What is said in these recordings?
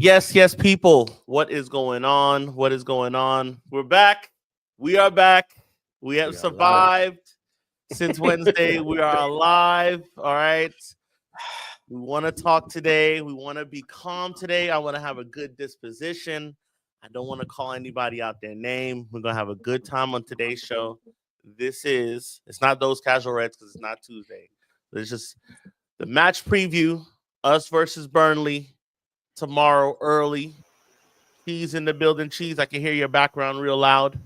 Yes, people. What is going on? What is going on? We're back. We are back. We have survived since Wednesday. We are alive. All right. We want to talk today. We want to be calm today. I want to have a good disposition. I don't want to call anybody out their name. We're going to have a good time on today's show. It's not those casual Reds because it's not Tuesday. It's just the match preview, us versus Burnley. Tomorrow early. Cheese in the building. Cheese, I can hear your background real loud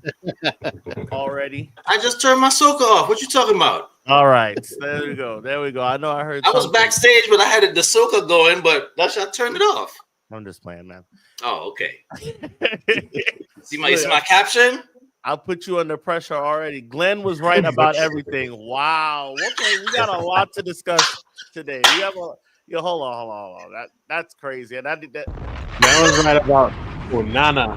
already. I just turned my soca off. What you talking about? All right. There we go. There we go. I know I heard I was backstage, but I had the soca going, but I turned it off. I'm just playing, man. Oh, okay. See my caption? I'll put you under pressure already. Glenn was right about everything. Wow. Okay, we got a lot to discuss today. We have hold on. That's crazy. And that was right about Onana.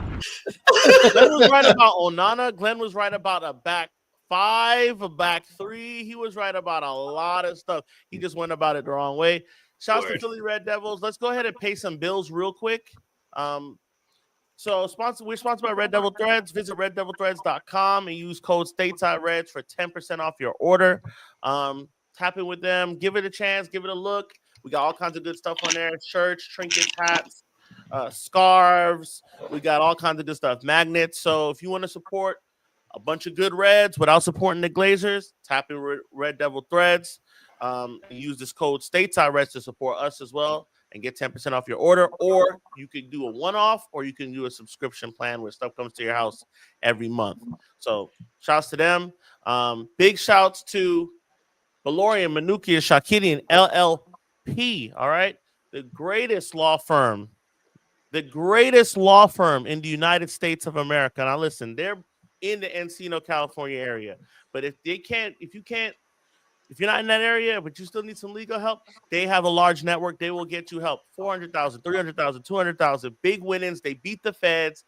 Glenn was right about Onana. Glenn was right about a back five, a back three. He was right about a lot of stuff. He just went about it the wrong way. Shouts to Philly Red Devils. Let's go ahead and pay some bills real quick. We're sponsored by Red Devil Threads. Visit reddevilthreads.com and use code StatesideReds for 10% off your order. Tap in with them. Give it a chance. Give it a look. We got all kinds of good stuff on there. Shirts, trinkets, hats, scarves. We got all kinds of good stuff. Magnets. So if you want to support a bunch of good Reds without supporting the Glazers, tap in Red Devil Threads. And use this code StatesideReds to support us as well and get 10% off your order. Or you can do a one-off, or you can do a subscription plan where stuff comes to your house every month. So shouts to them. Big shouts to Valorian, Manukia, Shakiri, and LLP. All right. The greatest law firm in the United States of America. Now listen, they're in the Encino, California area. But if you're not in that area, but you still need some legal help, they have a large network. They will get you help. 400,000, 300,000, 200,000. Big winnings. They beat the feds.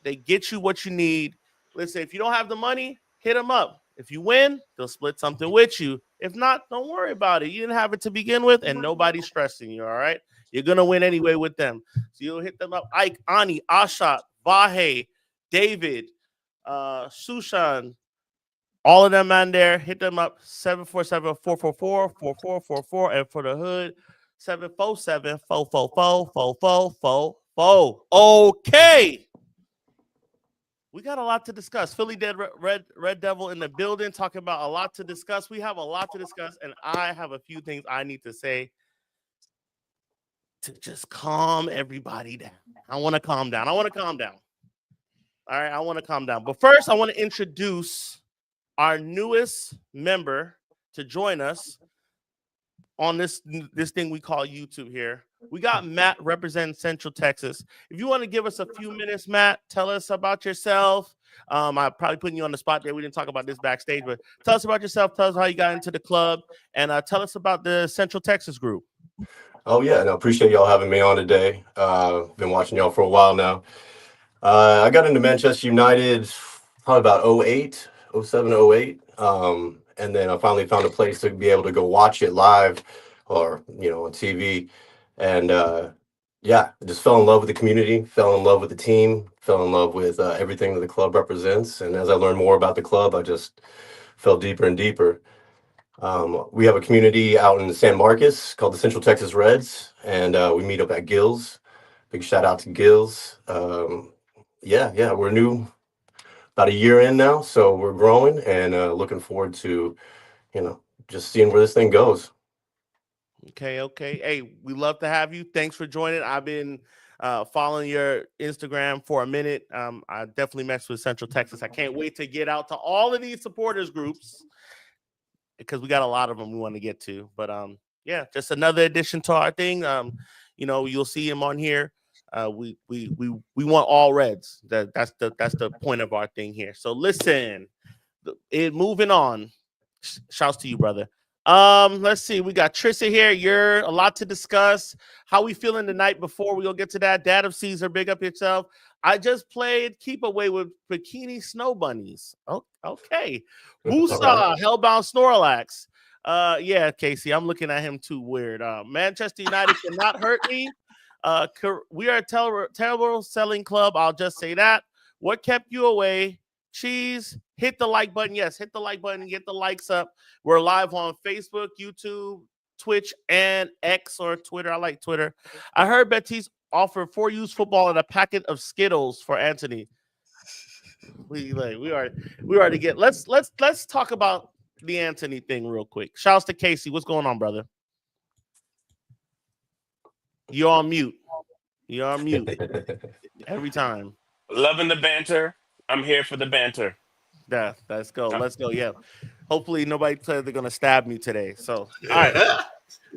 They get you what you need. Listen, if you don't have the money, hit them up. If you win, they'll split something with you. If not, don't worry about it. You didn't have it to begin with, and nobody's stressing you, all right? You're going to win anyway with them. So you'll hit them up. Ike, Ani, Ashat, Vahe, David, Sushan, all of them on there. Hit them up, 747-444-4444. And for the hood, 747-444-4444. Okay. We got a lot to discuss. Philly Red Devil in the building, talking about a lot to discuss. We have a lot to discuss, and I have a few things I need to say to just calm everybody down. I want to calm down. All right, I want to calm down. But first, I want to introduce our newest member to join us on this thing we call YouTube here. We got Matt representing Central Texas. If you want to give us a few minutes, Matt, tell us about yourself. I'm probably putting you on the spot there. We didn't talk about this backstage, but tell us about yourself. Tell us how you got into the club, and tell us about the Central Texas group. Oh, yeah. And I appreciate y'all having me on today. Been watching y'all for a while now. I got into Manchester United probably about 07, 08. And then I finally found a place to be able to go watch it live or, on TV. And I just fell in love with the community, fell in love with the team, fell in love with everything that the club represents. And as I learned more about the club, I just fell deeper and deeper. We have a community out in San Marcos called the Central Texas Reds, and we meet up at Gills. Big shout out to Gills. We're new, about a year in now, so we're growing and looking forward to, just seeing where this thing goes. Okay. Hey, we love to have you. Thanks for joining. I've been following your Instagram for a minute. I definitely messed with Central Texas. I can't wait to get out to all of these supporters groups because we got a lot of them we want to get to. But just another addition to our thing. You'll see him on here. We want all Reds. That's the point of our thing here. So listen, moving on. Shouts to you, brother. Let's see. We got Trisha here. You're a lot to discuss. How we feeling the night before we go get to that? Dad of Caesar, big up yourself. I just played Keep Away with Bikini Snow Bunnies. Oh, okay. Musa, Hellbound Snorlax. Casey, I'm looking at him too weird. Manchester United cannot hurt me. We are a terrible selling club. I'll just say that. What kept you away? Cheese. Hit the like button. Yes, hit the like button. Get the likes up. We're live on Facebook, YouTube, Twitch, and X or Twitter. I like Twitter. I heard Betis offer 4-use football and a packet of Skittles for Anthony. We already get. Let's talk about the Anthony thing real quick. Shouts to Casey. What's going on, brother? You're on mute. You're on mute every time. Loving the banter. I'm here for the banter. Yeah, let's go. Let's go. Yeah. Hopefully nobody said they're gonna stab me today. So all right.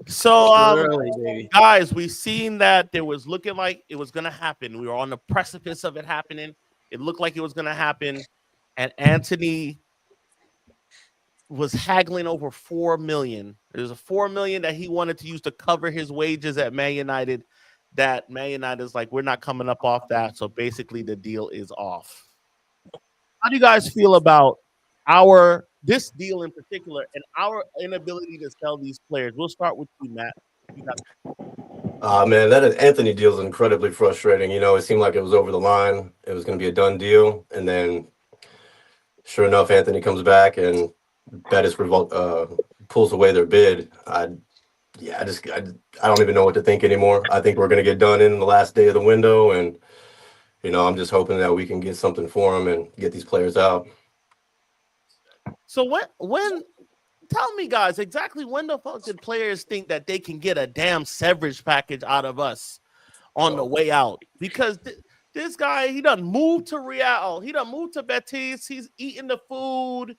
So guys, we've seen that there was looking like it was gonna happen. We were on the precipice of it happening. It looked like it was gonna happen, and Anthony was haggling over $4 million. There's a $4 million that he wanted to use to cover his wages at Man United. That Man United is like, we're not coming up off that. So basically, the deal is off. How do you guys feel about this deal in particular and our inability to sell these players? We'll start with you, Matt. Man, that Anthony deal is incredibly frustrating. You know, it seemed like it was over the line. It was going to be a done deal, and then, sure enough, Anthony comes back and Betis pulls away their bid. I don't even know what to think anymore. I think we're going to get done in the last day of the window, and you know, I'm just hoping that we can get something for them and get these players out. So when tell me, guys, exactly when the fuck did players think that they can get a damn severance package out of us on the way out? Because this guy, he done moved to Real, he done moved to Betis, he's eating the food,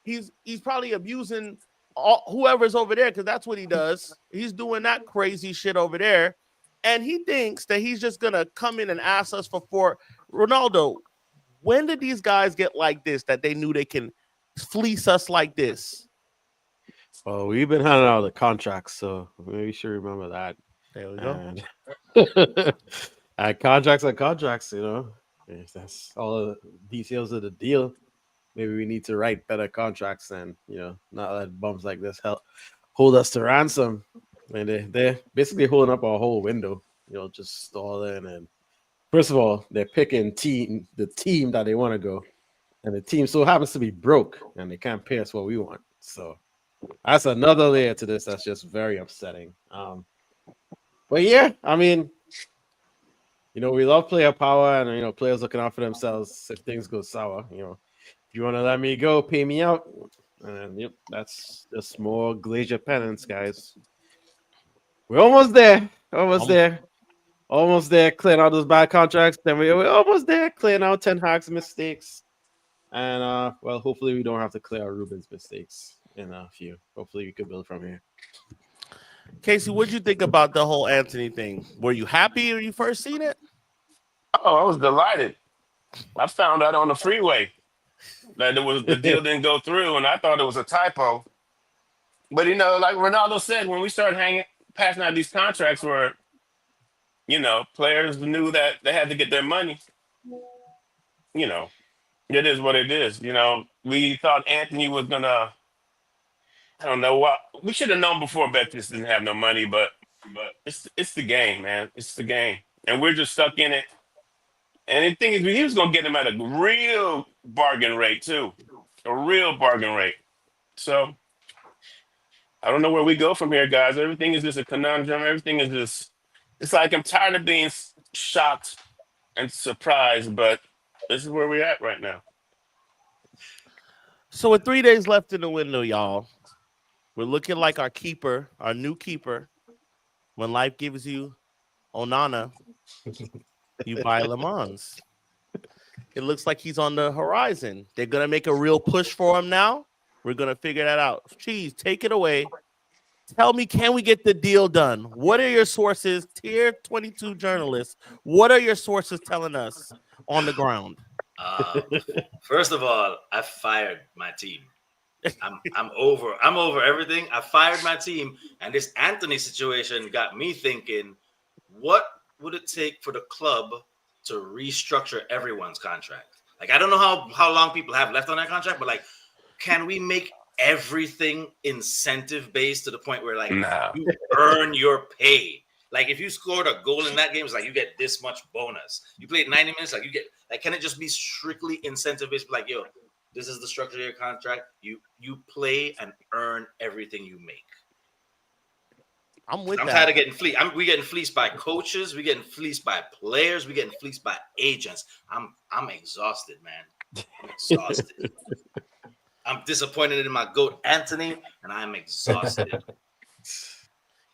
he's probably abusing whoever's over there, because that's what he does. He's doing that crazy shit over there. And he thinks that he's just going to come in and ask us for Ronaldo, when did these guys get like this, that they knew they can fleece us like this? Well, we've been handing out the contracts, so maybe you should remember that. There we go. And contracts are contracts, you know. If that's all the details of the deal. Maybe we need to write better contracts and, you know, not let bums like this hold us to ransom. And they're basically holding up our whole window, you know, just stalling. And first of all, they're picking the team that they want to go. And the team so happens to be broke and they can't pay us what we want. So that's another layer to this that's just very upsetting. But yeah, I mean, you know, we love player power and, you know, players looking out for themselves if things go sour. You know, if you want to let me go, pay me out. And yep, that's just more Glacier penance, guys. We're almost there. Almost there, clearing out those bad contracts. Then we're almost there, clearing out Ten Hag's mistakes. And, well, hopefully we don't have to clear out Ruben's mistakes in a few. Hopefully we can build from here. Casey, what did you think about the whole Anthony thing? Were you happy when you first seen it? Oh, I was delighted. I found out on the freeway that the deal didn't go through, and I thought it was a typo. But, you know, like Ronaldo said, when we started passing out these contracts where, you know, players knew that they had to get their money, you know, it is what it is. You know, we thought Anthony was going to, I don't know what, we should have known before Betis didn't have no money, but it's the game, man. It's the game. And we're just stuck in it. And the thing is, he was going to get him at a real bargain rate, too. A real bargain rate. So, I don't know where we go from here, guys. Everything is just a conundrum. Everything is just, it's like I'm tired of being shocked and surprised, but this is where we're at right now. So with 3 days left in the window, y'all, we're looking like our keeper, our new keeper. When life gives you Onana, you buy Le Mans. It looks like he's on the horizon. They're going to make a real push for him now. We're going to figure that out. Cheese, take it away. Tell me, can we get the deal done? What are your sources, Tier 22 journalists? What are your sources telling us on the ground? First of all, I fired my team. I'm over everything. I fired my team, and this Anthony situation got me thinking, what would it take for the club to restructure everyone's contract? Like, I don't know how long people have left on that contract, but like, can we make everything incentive based to the point where like you earn your pay? Like if you scored a goal in that game, it's like you get this much bonus. You played 90 minutes, like you get like can it just be strictly incentive based? Like yo, this is the structure of your contract. You play and earn everything you make. I'm with I'm that. tired of getting fleeced. We getting fleeced by coaches. We getting fleeced by players. We getting fleeced by agents. I'm exhausted, man. I'm exhausted. I'm disappointed in my GOAT Anthony, and I'm exhausted.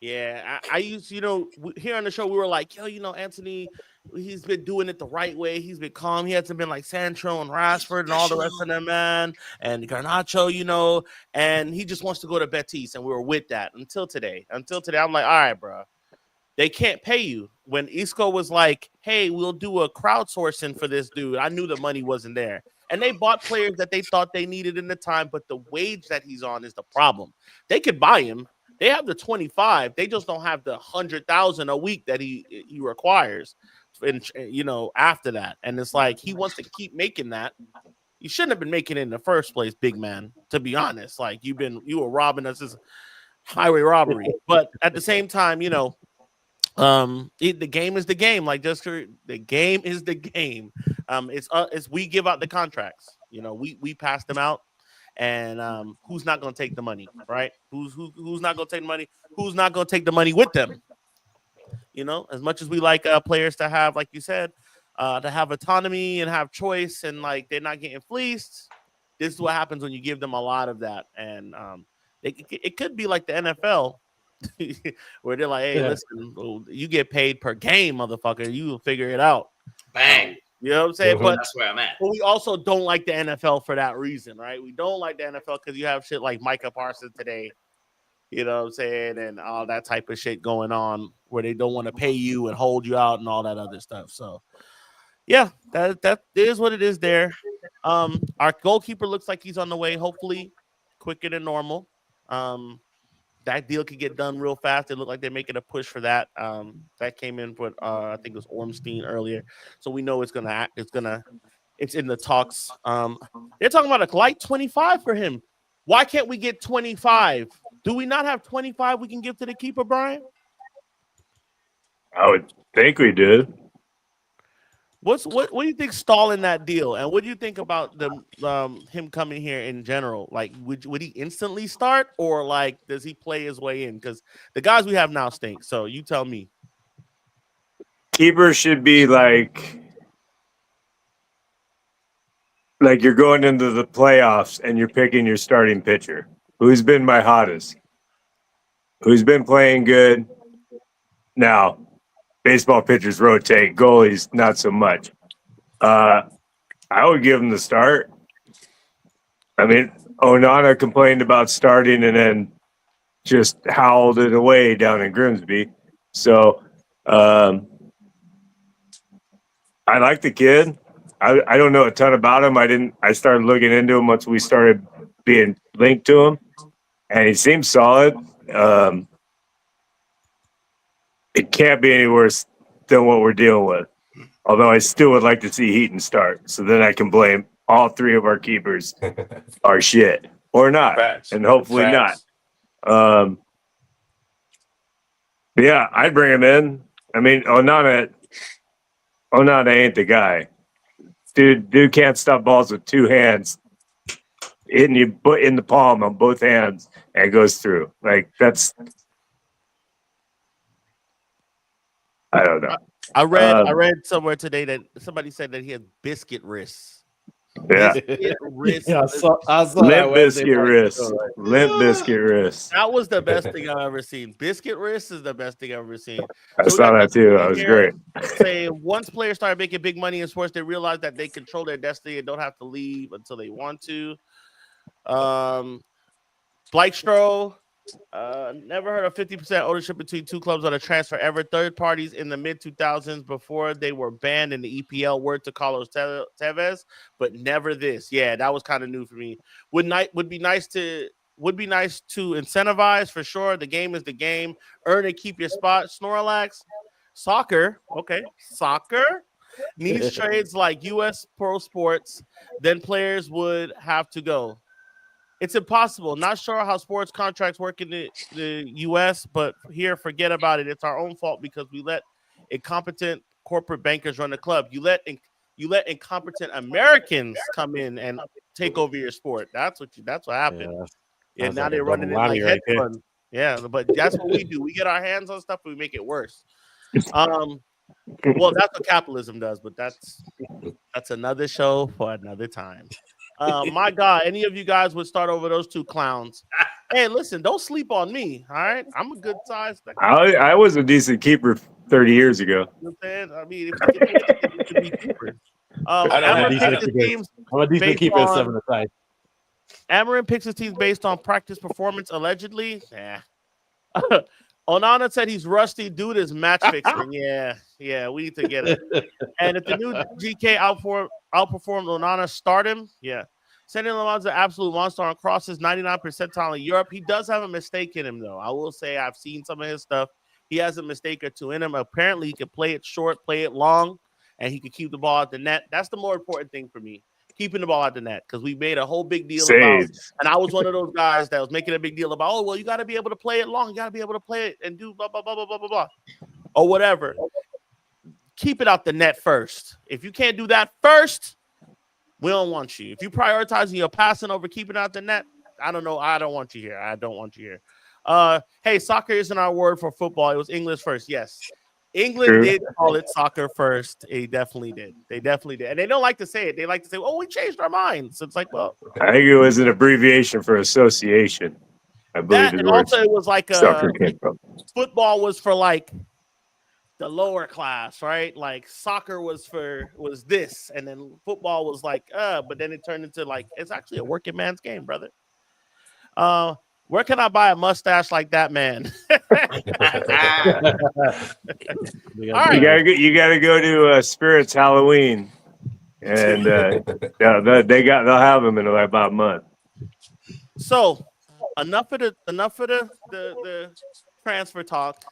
Yeah, I used, here on the show, we were like, yo, Anthony, he's been doing it the right way. He's been calm. He hasn't been like Sancho and Rashford and all the rest of them, man. And Garnacho, and he just wants to go to Betis. And we were with that until today. I'm like, all right, bro. They can't pay you. When Isco was like, hey, we'll do a crowdsourcing for this dude, I knew the money wasn't there. And they bought players that they thought they needed in the time, but the wage that he's on is the problem. They could buy him. They have the 25. They just don't have the 100,000 a week that he requires, and after that. And it's like he wants to keep making that. You shouldn't have been making it in the first place, big man. To be honest, like you were robbing us as highway robbery. But at the same time, the game is the game. Like the game is the game. It's we give out the contracts. We pass them out. And who's not going to take the money, right? Who's not going to take the money? Who's not going to take the money with them? As much as we like players to have, like you said, to have autonomy and have choice, and like they're not getting fleeced. This is what happens when you give them a lot of that, and it could be like the NFL, where they're like, "Hey, listen, you get paid per game, motherfucker. You will figure it out." Bang. You know what I'm saying? But that's where I'm at. But we also don't like the NFL for that reason, right? We don't like the NFL because you have shit like Micah Parsons today, you know what I'm saying, and all that type of shit going on where they don't want to pay you and hold you out and all that other stuff. So, yeah, that is what it is there. Our goalkeeper looks like he's on the way, hopefully quicker than normal. That deal could get done real fast. It looked like they're making a push for that. That came in with I think it was Ormstein earlier, so we know it's in the talks. They're talking about a light 25 for him. Why can't we get 25? Do we not have 25 we can give to the keeper, Brian? I would think we did. What do you think stalling that deal, and what do you think about him coming here in general? Like, would he instantly start, or like does he play his way in? Because the guys we have now stink. So you tell me. Keeper should be like you're going into the playoffs and you're picking your starting pitcher. Who's been my hottest? Who's been playing good? Now, baseball pitchers rotate, goalies not so much. I would give him the start. I mean, Onana complained about starting and then just howled it away down in Grimsby. So I like the kid. I don't know a ton about him. I started looking into him once we started being linked to him, and he seems solid. It can't be any worse than what we're dealing with. Although I still would like to see Heaton start, so then I can blame all three of our keepers are shit or not, and hopefully not. Yeah, I'd bring him in. I mean, Onana ain't the guy. Dude can't stop balls with two hands, hitting you in the palm on both hands, and it goes through. Like that's. I don't know. I read somewhere today that somebody said that he had biscuit wrists. Yeah. Biscuit wrists. Yeah, I saw Limp biscuit wrists. Limp biscuit wrists. That was the best thing I've ever seen. Biscuit wrists is the best thing I've ever seen. I saw that too. That was great. Say once players start making big money in sports, they realize that they control their destiny and don't have to leave until they want to. Blykestrow, never heard of 50% ownership between two clubs on a transfer ever. Third parties in the mid 2000s before they were banned in the EPL. Word to Carlos Tevez, but never this. Yeah, that was kind of new for me. Would be nice to incentivize for sure. The game is the game. Earn and keep your spot. Snorlax. Soccer. Okay, soccer needs trades like U.S. pro sports. Then players would have to go. It's impossible. Not sure how sports contracts work in the U.S., but here, forget about it. It's our own fault because we let incompetent corporate bankers run the club. You let incompetent Americans come in and take over your sport. That's what happened. Yeah, now like they're running it like hedge funds. Yeah, but that's what we do. We get our hands on stuff and we make it worse. Well, that's what capitalism does, but that's another show for another time. My God, any of you guys would start over those two clowns. Hey, listen, don't sleep on me. All right, I'm a good size. I was a decent keeper 30 years ago. You know what I'm saying? I mean, if you can be keepers. I'm a decent keeper at 7 aside. Amarin picks his teams based on practice performance, allegedly. Yeah. Onana said he's rusty. Dude is match fixing. Yeah, we need to get it. And if the new GK outperformed Onana, start him. Yeah. Sending Lamon's an absolute monster on crosses, 99th percentile in Europe. He does have a mistake in him, though. I will say I've seen some of his stuff. He has a mistake or two in him. Apparently, he can play it short, play it long, and he can keep the ball at the net. That's the more important thing for me, keeping the ball at the net, because we made a whole big deal about, and I was one of those guys that was making a big deal about, oh, well, you got to be able to play it long. You got to be able to play it and do blah, blah, blah, blah, blah, blah, blah, or whatever. Keep it out the net first. If you can't do that first, we don't want you. If you prioritizing your passing over keeping out the net, I don't know. I don't want you here. I don't want you here. Hey, soccer isn't our word for football. It was English first. Yes. England did call it soccer first. They definitely did. And they don't like to say it. They like to say, oh, we changed our minds. So it's like, well. I think it was an abbreviation for association. I believe and also it was like football was for like the lower class, right? Like soccer was this, and then football was like, but then it turned into like, it's actually a working man's game, brother. Where can I buy a mustache like that, man? All right. You gotta go to Spirits Halloween, and they'll have them in about a month. So enough of the transfer talk.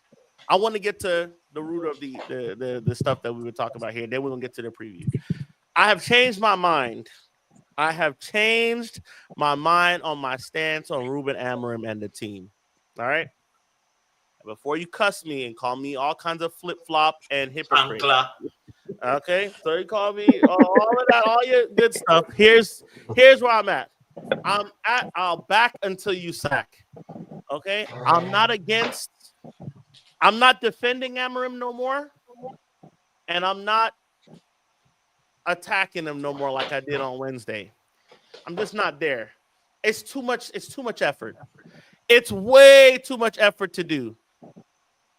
I want to get to the root of the stuff that we were talking about here. Then we're gonna get to the preview. I have changed my mind. I have changed my mind on my stance on Ruben Amorim and the team. All right. Before you cuss me and call me all kinds of flip-flop and hypocrite. Okay. So you call me all of that, all your good stuff. Here's where I'm at. I'll back until you sack. Okay. I'm not defending Amorim no more. And I'm not attacking him no more like I did on Wednesday. I'm just not there. It's too much effort. It's way too much effort to do.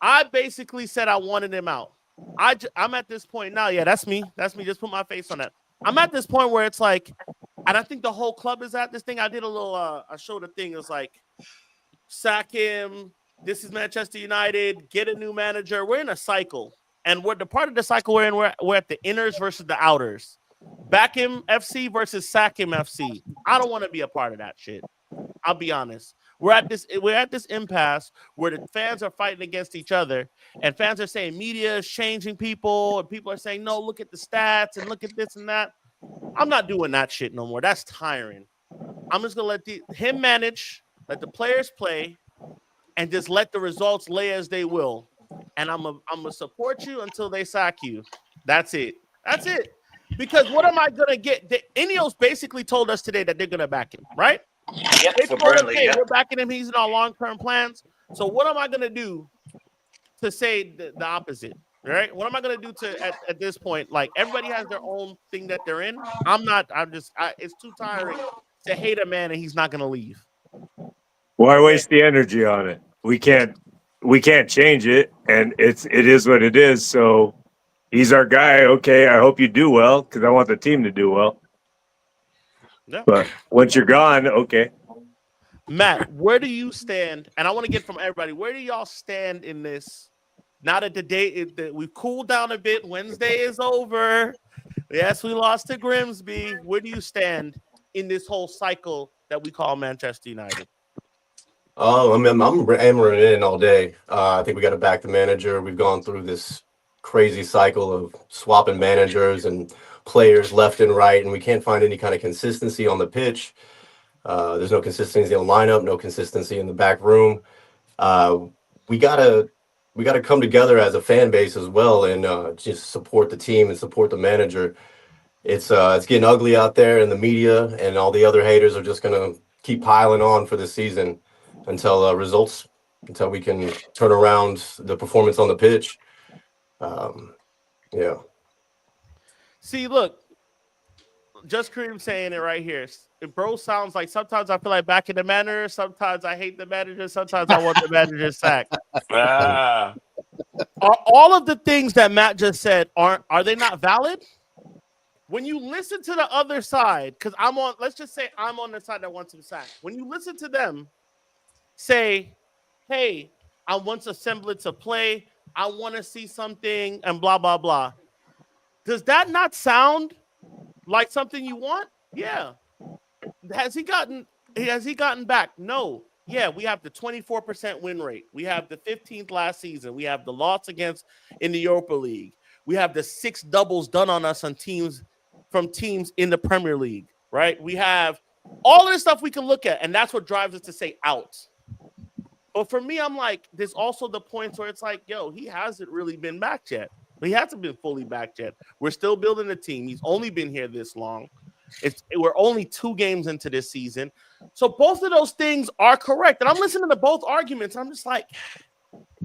I basically said I wanted him out. I'm at this point now. Yeah, that's me. Just put my face on that. I'm at this point where it's like, and I think the whole club is at this thing. I did a little, I showed a thing. It's like, sack him. This is Manchester United. Get a new manager. We're in a cycle. And we're the part of the cycle we're in, we're at the inners versus the outers. Back him FC versus sack him FC. I don't want to be a part of that shit. I'll be honest. We're at this impasse where the fans are fighting against each other, and fans are saying media is changing people, and people are saying, no, look at the stats and look at this and that. I'm not doing that shit no more. That's tiring. I'm just gonna let him manage, let the players play, and just let the results lay as they will. And I'm gonna support you until they sack you. That's it. Because what am I gonna get? Ineos basically told us today that they're gonna back him, right? Yeah, they for told Burnley, us, hey, we're backing him. He's in our long-term plans. So what am I gonna do to say the opposite? Right? What am I gonna do at this point? Like everybody has their own thing that they're in. It's too tiring to hate a man and he's not gonna leave. Why waste the energy on it? We can't change it, and it is what it is. So he's our guy. Okay, I hope you do well because I want the team to do well. Yeah. But once you're gone, okay. Matt, where do you stand? And I want to get from everybody. Where do y'all stand in this? Now that the day we've cooled down a bit, Wednesday is over. Yes, we lost to Grimsby. Where do you stand in this whole cycle that we call Manchester United? I'm hammering in all day. I think we got to back the manager. We've gone through this crazy cycle of swapping managers and players left and right, and we can't find any kind of consistency on the pitch. There's no consistency in the lineup, no consistency in the back room. We gotta come together as a fan base as well, and just support the team and support the manager. It's getting ugly out there in the media, and all the other haters are just gonna keep piling on for this season until until we can turn around the performance on the pitch. Yeah. See, look, just Kareem saying it right here. Bro sounds like sometimes I feel like back in the manager, sometimes I hate the manager, sometimes I want the manager sacked. Ah, Are all of the things that Matt just said are they not valid? When you listen to the other side, because let's just say I'm on the side that wants him sacked. When you listen to them say, hey, I want a semblance of play, I want to see something, and blah, blah, blah. Does that not sound like something you want? Yeah. Has he gotten back? No. Yeah, we have the 24% win rate. We have the 15th last season. We have the loss in the Europa League. We have the 6 doubles done on us on teams in the Premier League, right? We have all of this stuff we can look at, and that's what drives us to say out. But for me, I'm like, there's also the points where it's like, yo, he hasn't really been back yet. He hasn't been fully back yet. We're still building a team. He's only been here this long. We're only 2 games into this season. So both of those things are correct. And I'm listening to both arguments. I'm just like,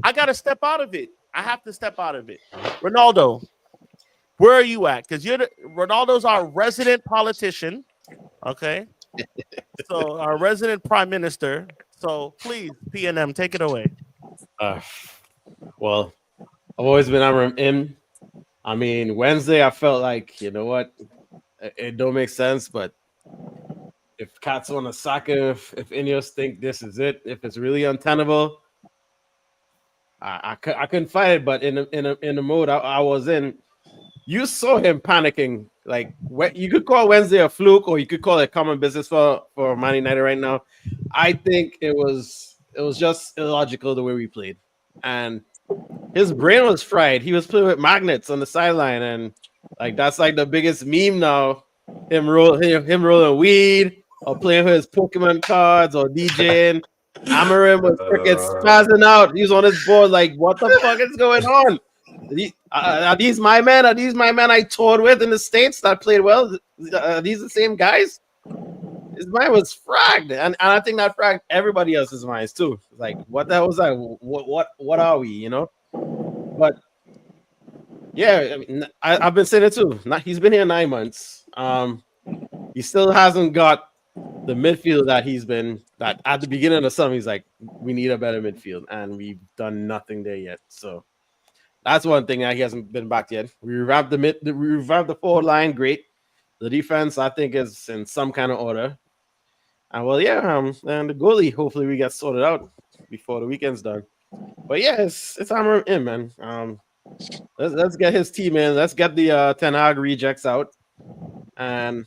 I got to step out of it. I have to step out of it. Ronaldo, where are you at? Because Ronaldo's our resident politician. Okay. So our resident prime minister. So please, PNM, take it away. Well, I've always been in. I mean, Wednesday, I felt like, you know what? It don't make sense, but if Cats want to sack him, if Ineos think this is it, if it's really untenable, I couldn't fight it. But in the mode I was in, you saw him panicking. Like, you could call Wednesday a fluke, or you could call it common business for Man United right now. I think it was just illogical the way we played, and his brain was fried. He was playing with magnets on the sideline, and like that's like the biggest meme now. Him rolling weed, or playing with his Pokemon cards, or DJing. Amarim was freaking spazzing out. He's on his board like, what the fuck is going on? Are these my men? Are these my men I toured with in the States that played well? Are these the same guys? His mind was fragged, and I think that fragged everybody else's minds too. Like, what the hell was that? What are we? You know? But yeah, I mean, I've been saying it too. He's been here 9 months. He still hasn't got the midfield that at the beginning of the summer he's like, we need a better midfield, and we've done nothing there yet. So that's one thing that he hasn't been back yet. We revamped the forward line, great. The defense, I think, is in some kind of order. And well, yeah, and the goalie, hopefully we get sorted out before the weekend's done. But yeah, it's hammer in, man. Let's get his team in. Let's get the Ten Hag rejects out, and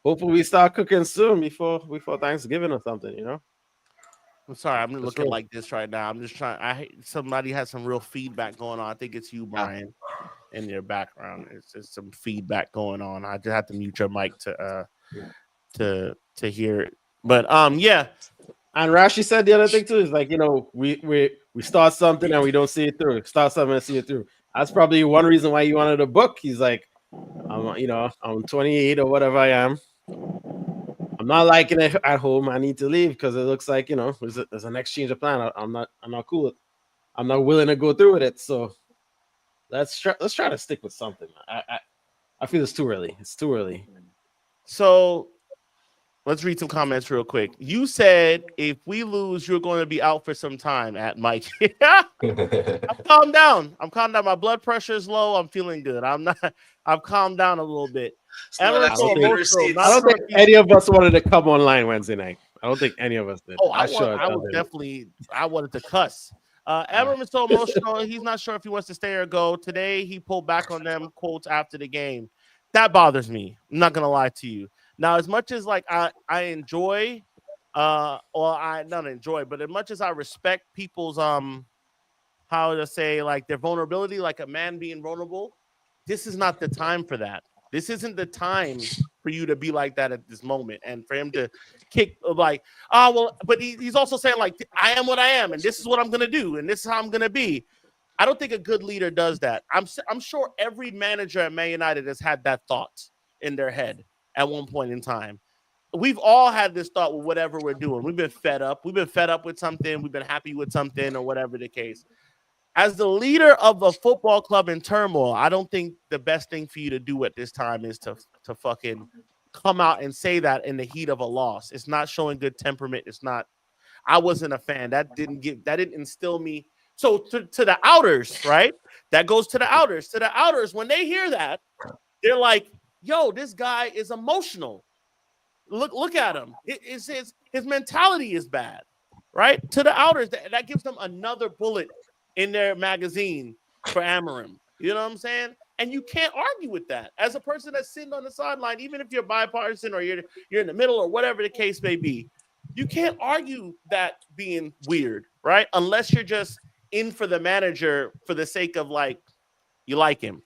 hopefully we start cooking soon before Thanksgiving or something. You know. I'm sorry, I'm looking like this right now. I'm just trying. Somebody has some real feedback going on. I think it's you, Brian, in your background. It's just some feedback going on. I just have to mute your mic to hear it. But yeah. And Rashi said the other thing too is like, you know, we start something and we don't see it through. Start something and see it through. That's probably one reason why he wanted a book. He's like, I'm 28 or whatever I am. I'm not liking it at home. I need to leave because it looks like, you know, there's an exchange of plan. I'm not cool. I'm not willing to go through with it. So let's try to stick with something. I feel it's too early. It's too early. So let's read some comments real quick. You said if we lose, you're going to be out for some time at Mike. I've calmed down. My blood pressure is low. I'm feeling good. I've calmed down a little bit. I don't think any of us wanted to come online Wednesday night. I don't think any of us did. Oh, I wanted to cuss. Everett is so emotional. He's not sure if he wants to stay or go. Today, he pulled back on them quotes after the game. That bothers me. I'm not going to lie to you. Now, as much as like I enjoy, or I not enjoy, but as much as I respect people's how to say like their vulnerability, like a man being vulnerable, this is not the time for that. This isn't the time for you to be like that at this moment, and for him to kick like, oh well, but he's also saying like, I am what I am, and this is what I'm gonna do, and this is how I'm gonna be. I don't think a good leader does that. I'm sure every manager at Man United has had that thought in their head at one point in time. We've all had this thought with whatever we're doing. We've been fed up. We've been fed up with something. We've been happy with something, or whatever the case. As the leader of a football club in turmoil, I don't think the best thing for you to do at this time is to fucking come out and say that in the heat of a loss. It's not showing good temperament. It's not. I wasn't a fan. That didn't instill me. So to the outers, right? That goes to the outers. To the outers, when they hear that, they're like, yo, this guy is emotional. Look at him. His mentality is bad, right? To the outers, that gives them another bullet in their magazine for Amorim. You know what I'm saying? And you can't argue with that. As a person that's sitting on the sideline, even if you're bipartisan or you're in the middle or whatever the case may be, you can't argue that being weird, right? Unless you're just in for the manager for the sake of like, you like him.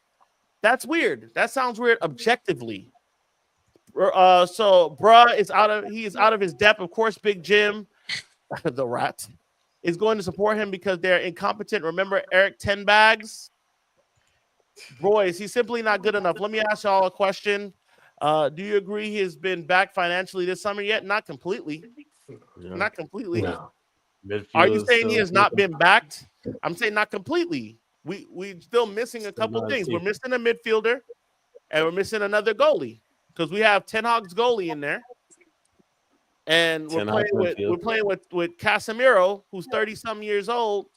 That's weird. That sounds weird objectively. So bruh is out of his depth. Of course, Big Jim, the rat, is going to support him because they're incompetent. Remember Eric 10 Bags? Boys, he's simply not good enough. Let me ask y'all a question. Do you agree he has been back financially this summer yet? Not completely. Yeah. Not completely. No. Are you saying he has not been backed? I'm saying not completely. We still missing a couple things. We're missing a midfielder, and we're missing another goalie because we have Ten Hag's goalie in there, and we're playing with Casemiro, who's 30-some years old,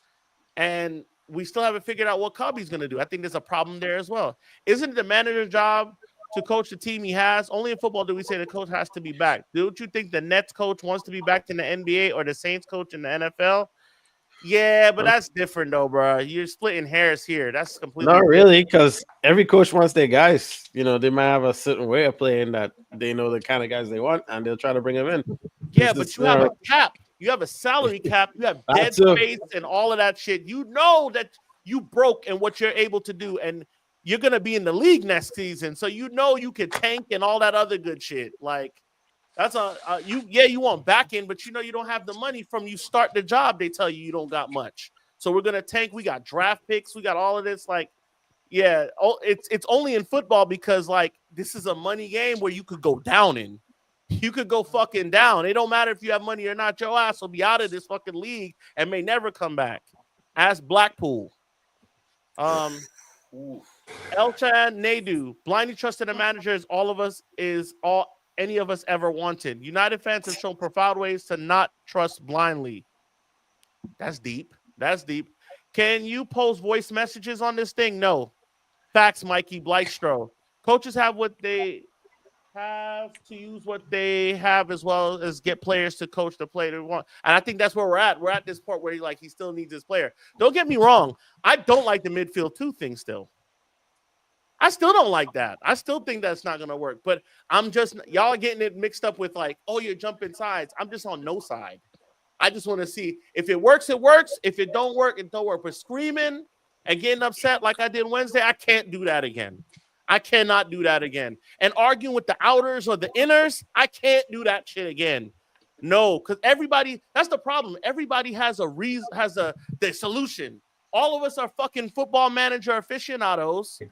and we still haven't figured out what Cubby's going to do. I think there's a problem there as well. Isn't it the manager's job to coach the team he has? Only in football do we say the coach has to be back. Don't you think the Nets coach wants to be back in the NBA or the Saints coach in the NFL? Yeah, but that's different though, bro. You're splitting hairs here. That's completely not different. really, because every coach wants their guys. You know, they might have a certain way of playing that they know the kind of guys they want, and they'll try to bring them in. Yeah, but you have a cap. You have a salary cap. You have dead space and all of that shit. You know that you broke and what you're able to do, and you're gonna be in the league next season, so you know you can tank and all that other good shit. Like that's you want back in, but you know you don't have the money from you start the job. They tell you don't got much, so we're gonna tank. We got draft picks. We got all of this. Like, yeah, it's only in football because like this is a money game where you could go down in. You could go fucking down. It don't matter if you have money or not. Your ass will be out of this fucking league and may never come back. Ask Blackpool. Elchan Nadu, blindly trusted a manager is all any of us ever wanted. United fans have shown profound ways to not trust blindly. That's deep. That's deep. Can you post voice messages on this thing? No. Facts, Mikey Blightstro. Coaches have what they have to use what they have as well as get players to coach the play they want. And I think that's where we're at. We're at this part where he still needs his player. Don't get me wrong. I don't like the midfield 2 thing still. I still don't like that. I still think that's not going to work. But I'm just, y'all are getting it mixed up with like, oh, you're jumping sides. I'm just on no side. I just want to see if it works, it works. If it don't work, it don't work. But screaming and getting upset like I did Wednesday, I can't do that again. I cannot do that again. And arguing with the outers or the inners, I can't do that shit again. No, because everybody, that's the problem. Everybody has a reason, the solution. All of us are fucking football manager aficionados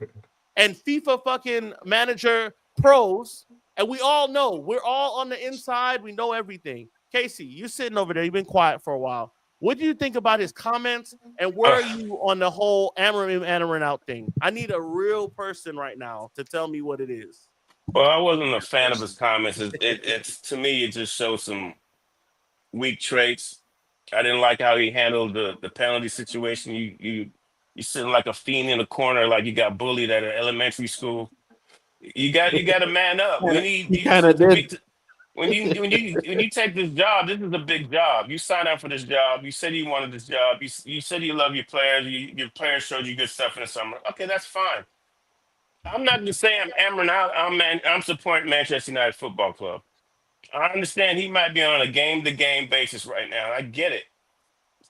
and FIFA fucking manager pros. And we all know, we're all on the inside. We know everything. Casey, you're sitting over there. You've been quiet for a while. What do you think about his comments? And where are you on the whole Amorim out thing? I need a real person right now to tell me what it is. Well, I wasn't a fan of his comments. It's to me, it just shows some weak traits. I didn't like how he handled the penalty situation. You sitting like a fiend in the corner, like you got bullied at an elementary school. You got to man up. We need he kind of did. When you take this job, this is a big job. You signed up for this job. You said you wanted this job. You said you love your players. Your players showed you good stuff in the summer. Okay, that's fine. I'm not just saying I'm supporting Manchester United Football Club. I understand he might be on a game-to-game basis right now. I get it.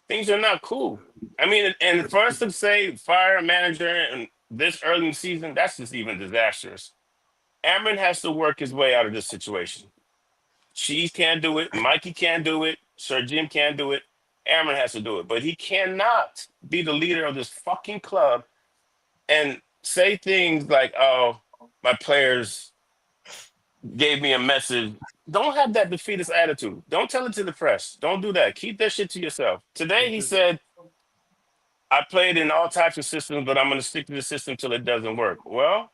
Things are not cool. I mean, and for us to say fire a manager and this early in the season, that's just even disastrous. Amron has to work his way out of this situation. Cheese can't do it. Mikey can't do it. Sir Jim can't do it. Amron has to do it. But he cannot be the leader of this fucking club and say things like, oh, my players gave me a message. Don't have that defeatist attitude. Don't tell it to the press. Don't do that. Keep that shit to yourself. Today he said, I played in all types of systems, but I'm going to stick to the system till it doesn't work. Well,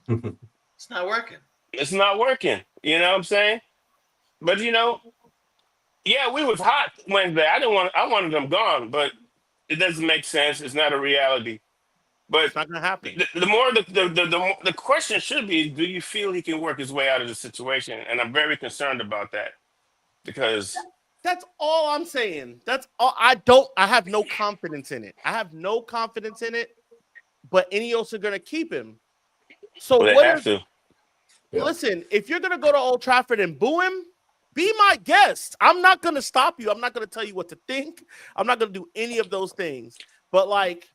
It's not working. it's not working. You know what I'm saying? But yeah, we was hot Wednesday. I wanted them gone, but it doesn't make sense. It's not a reality. But It's not gonna happen. the question should be, do you feel he can work his way out of the situation? And I'm very concerned about that because That's all I'm saying. That's all. I have no confidence in it. I have no confidence in it. But Ineos are gonna keep him. So they what have if? to. Yeah. Listen, if you're gonna go to Old Trafford and boo him, be my guest. I'm not gonna stop you. I'm not gonna tell you what to think. I'm not gonna do any of those things. But like,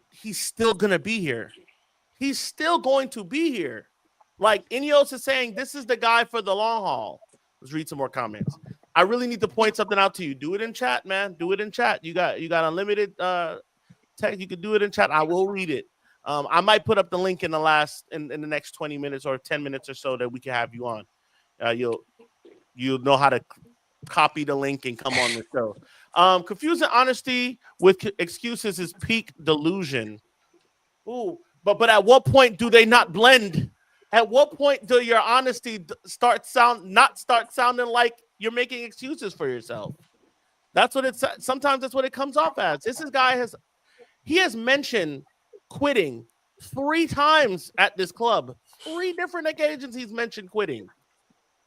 he's still gonna be here. He's still going to be here. Like Ineos is saying, this is the guy for the long haul. Let's read some more comments. I really need to point something out to you. Do it in chat, man. Do it in chat. You got unlimited text. You can do it in chat. I will read it. I might put up the link in the next 20 minutes or 10 minutes or so that we can have you on. You'll know how to copy the link and come on the show. Confusing honesty with excuses is peak delusion. Ooh, but at what point do they not blend? At what point do your honesty start sounding like you're making excuses for yourself? That's what it's. Sometimes that's what it comes off as. This guy has mentioned quitting 3 times at this club. 3 different occasions he's mentioned quitting.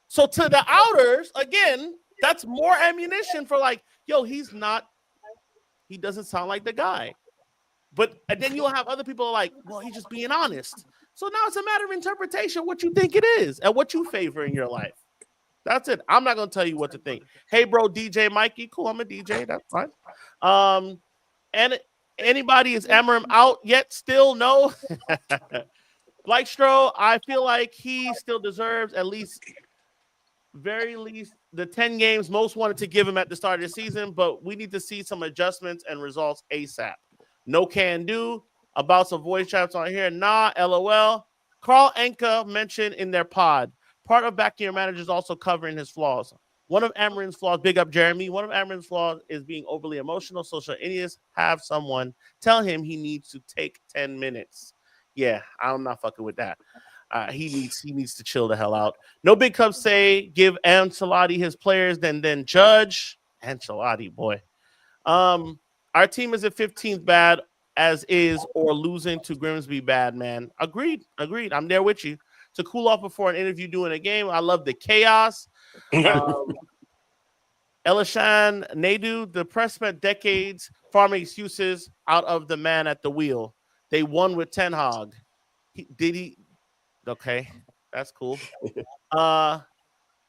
So to the outers, again, that's more ammunition for like, yo, he doesn't sound like the guy. And then you'll have other people like, well, he's just being honest. So now it's a matter of interpretation, what you think it is and what you favor in your life. That's it. I'm not going to tell you what to think. Hey, bro, DJ Mikey. Cool, I'm a DJ. That's fine. And anybody is Amram out yet? Still no? Blackstro, I feel like he still deserves at least, very least, the 10 games most wanted to give him at the start of the season, but we need to see some adjustments and results ASAP. No can do. About some voice chats on here. Nah, LOL. Carl Anka mentioned in their pod, part of backing your manager is also covering his flaws. One of Amarin's flaws, big up Jeremy, one of Amarin's flaws is being overly emotional. So should Ineos have someone tell him he needs to take 10 minutes? Yeah, I'm not fucking with that. He needs to chill the hell out. No big cups say give Ancelotti his players, then judge. Ancelotti, boy. Our team is at 15th bad as is, or losing to Grimsby bad, man. Agreed. I'm there with you. To cool off before an interview doing a game. I love the chaos. Elishan Nadu, the press spent decades farming excuses out of the man at the wheel. They won with Ten Hag. Okay, that's cool. Now,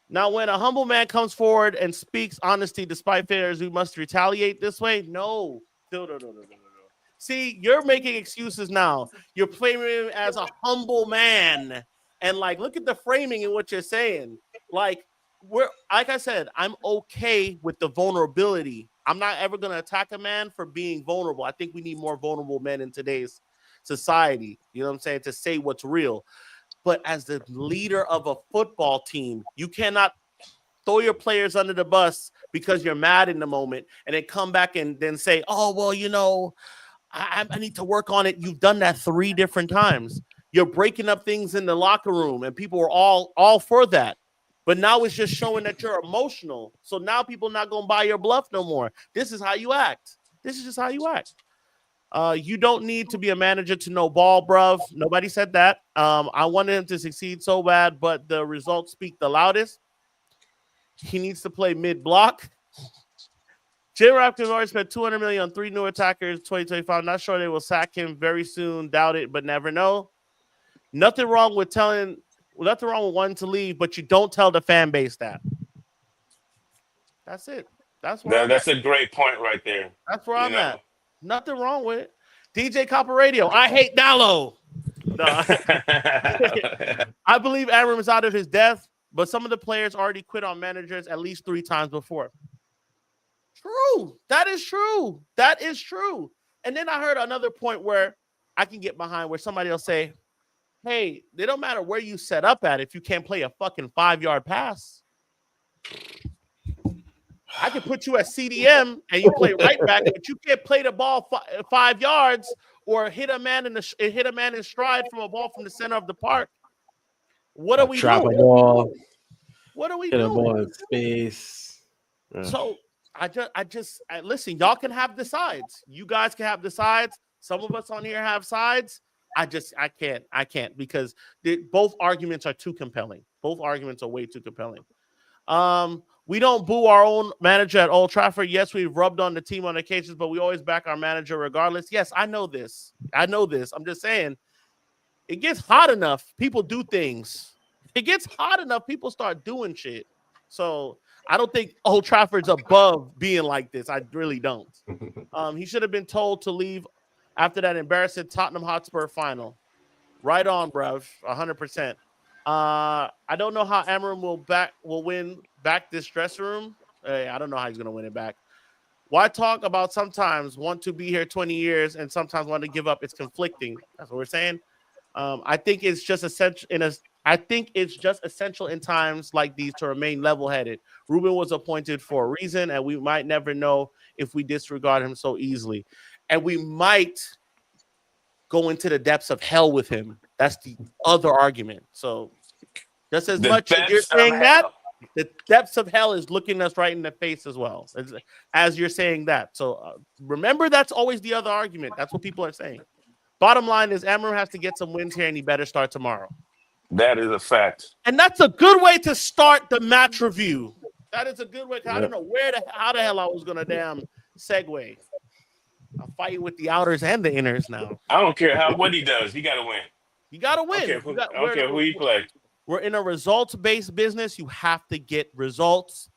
when a humble man comes forward and speaks honesty despite failures, we must retaliate this way? No. See, you're making excuses now. You're framing him as a humble man. And, like, look at the framing in what you're saying. Like I said, I'm okay with the vulnerability. I'm not ever going to attack a man for being vulnerable. I think we need more vulnerable men in today's society. You know what I'm saying? To say what's real. But as the leader of a football team, you cannot throw your players under the bus because you're mad in the moment and then come back and then say, oh, well, I need to work on it. You've done that 3 different times. You're breaking up things in the locker room and people are all for that. But now it's just showing that you're emotional. So now people not going to buy your bluff no more. This is how you act. This is just how you act. You don't need to be a manager to know ball, bruv. Nobody said that. I wanted him to succeed so bad, but the results speak the loudest. He needs to play mid-block. Jim Rapkins already spent $200 million on 3 new attackers 2025. Not sure they will sack him very soon. Doubt it, but never know. Nothing wrong with wanting to leave, but you don't tell the fan base that. That's it. That's a great point right there. That's where I'm at. Nothing wrong with it. DJ Copper Radio. I hate Dallo. No. I believe Amram is out of his depth, but some of the players already quit on managers at least 3 times before. True. That is true. That is true. And then I heard another point where I can get behind where somebody will say, hey, it don't matter where you set up at if you can't play a fucking 5-yard pass. I can put you at CDM and you play right back, but you can't play the ball 5 yards or hit a man in stride from a ball from the center of the park. What are we Trap doing? a ball. What are we Hit a ball doing? in space. So I just listen. Y'all can have the sides. You guys can have the sides. Some of us on here have sides. I can't because both arguments are too compelling. Both arguments are way too compelling. We don't boo our own manager at Old Trafford. Yes, we've rubbed on the team on occasions, but we always back our manager regardless. Yes, I know this. I'm just saying, it gets hot enough, people do things. It gets hot enough, people start doing shit. So I don't think Old Trafford's above being like this. I really don't. He should have been told to leave after that embarrassing Tottenham Hotspur final. Right on, bruv. 100%. I don't know how Amram will win back this dressing room. I don't know how he's gonna win it back. Why talk about sometimes want to be here 20 years and sometimes want to give up? It's conflicting. That's what we're saying. I think it's just essential in times like these to remain level-headed. Ruben was appointed for a reason, and we might never know if we disregard him so easily. And we might go into the depths of hell with him. That's the other argument. So just as much as you're saying that, the depths of hell is looking us right in the face as well, as you're saying that. So remember, that's always the other argument. That's what people are saying. Bottom line is Amram has to get some wins here, and he better start tomorrow. That is a fact. And that's a good way to start the match review. That is a good way. I don't know how the hell I was going to damn segue. I'm fighting with the outers and the inners now. I don't care what he does. He got to win. You got to win. I don't care who he plays. We're in a results-based business. You have to get results,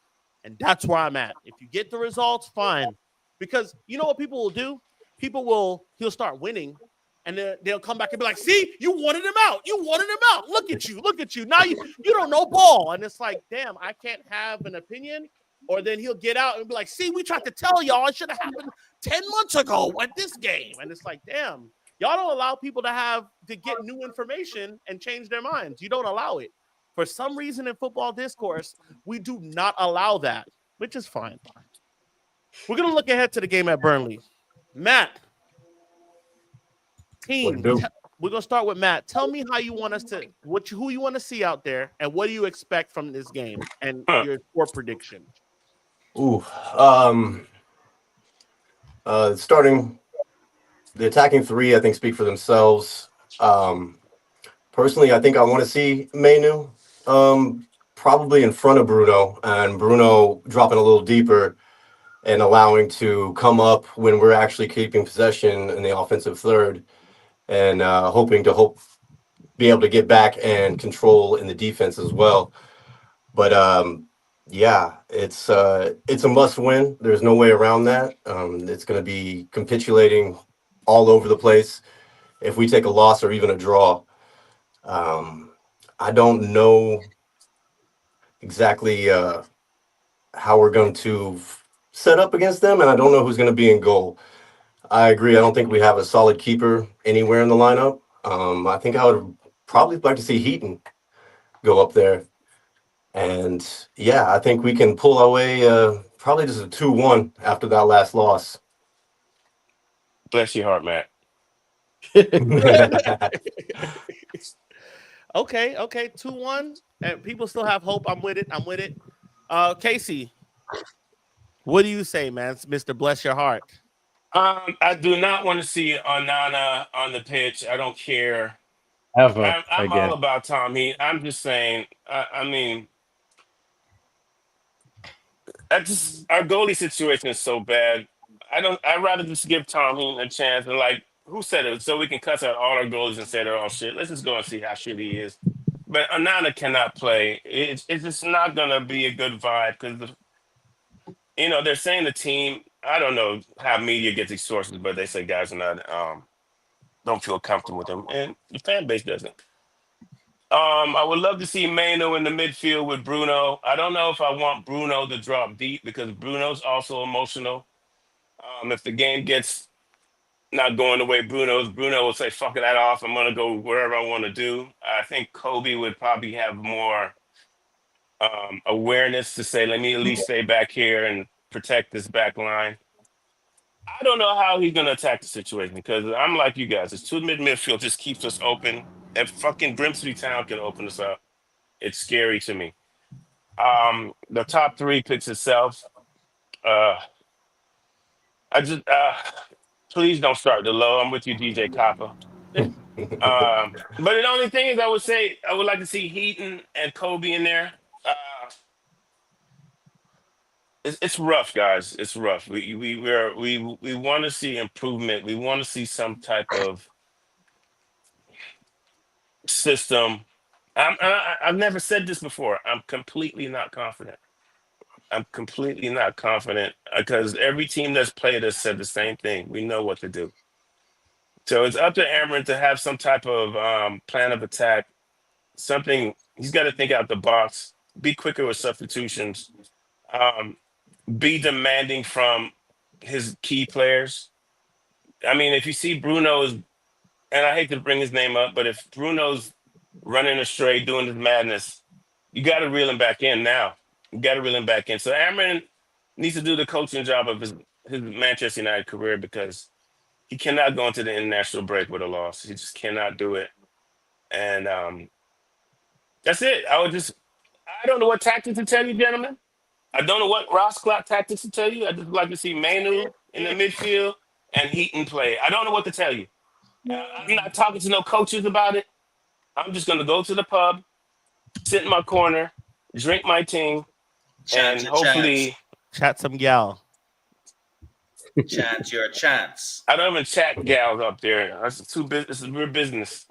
and that's where I'm at. If you get the results, fine. Because you know what people will do? He'll start winning, and then they'll come back and be like, see, you wanted him out. You wanted him out. Look at you. Now you don't know ball. And it's like, damn, I can't have an opinion. Or then he'll get out and be like, see, we tried to tell y'all it should have happened 10 months ago at this game. And it's like, damn, y'all don't allow people to get new information and change their minds. You don't allow it. For some reason in football discourse, we do not allow that, which is fine. We're going to look ahead to the game at Burnley. Matt, team, we're going to start with Matt. Tell me how you want us to, who you want to see out there, and what do you expect from this game and your score prediction? Starting the attacking three, I think, speak for themselves. Personally, I think I want to see Mainu probably in front of Bruno, and Bruno dropping a little deeper and allowing to come up when we're actually keeping possession in the offensive third, and hoping to be able to get back and control in the defense as well. But yeah, it's a must win. There's no way around that. It's going to be capitulating all over the place if we take a loss or even a draw. I don't know exactly how we're going to set up against them, and I don't know who's going to be in goal. I agree. I don't think we have a solid keeper anywhere in the lineup. I think I would probably like to see Heaton go up there. And yeah, I think we can pull away probably just a 2-1 after that last loss. Bless your heart, Matt. Okay, 2-1, and people still have hope. I'm with it. Casey, what do you say, man? It's Mr. Bless Your Heart. I do not want to see Onana on the pitch. I don't care. I'm all about Tom Heaton. I'm just saying. I mean, our goalie situation is so bad. I'd rather just give Tom Heaton a chance. And like, who said it? So we can cuss out all our goalies and say they're all shit. Let's just go and see how shit he is. But Onana cannot play. It's just not gonna be a good vibe because they're saying the team. I don't know how media gets these sources, but they say guys are not don't feel comfortable with him, and the fan base doesn't. I would love to see Mano in the midfield with Bruno. I don't know if I want Bruno to drop deep because Bruno's also emotional. If the game gets not going the way Bruno will say, fuck that off. I'm going to go wherever I want to do. I think Kobe would probably have more awareness to say, let me at least stay back here and protect this back line. I don't know how he's going to attack the situation because I'm like you guys. This two midfield just keeps us open. If fucking Grimsby Town can open us up, it's scary to me. The top three picks itself. Please don't start the low. I'm with you, DJ Kappa. But the only thing is, I would say I would like to see Heaton and Kobe in there. It's rough, guys. It's rough. We want to see improvement. We want to see some type of system. I've never said this before. I'm completely not confident. I'm completely not confident because every team that's played us said the same thing. We know what to do. So it's up to Amarin to have some type of plan of attack. Something he's got to think out the box. Be quicker with substitutions. Be demanding from his key players. I mean, if you see Bruno's, and I hate to bring his name up, but if Bruno's running astray, doing his madness, you got to reel him back in now. You got to reel him back in. So Amarin needs to do the coaching job of his Manchester United career because he cannot go into the international break with a loss. He just cannot do it. And that's it. I don't know what tactics to tell you, gentlemen. I don't know what Ross Clock tactics to tell you. I just like to see Manu in the midfield and Heaton play. I don't know what to tell you. I'm not talking to no coaches about it. I'm just going to go to the pub, sit in my corner, drink my ting, and hopefully chat some gal. Chance your chance. I don't even chat gals up there. That's too business. This is real business.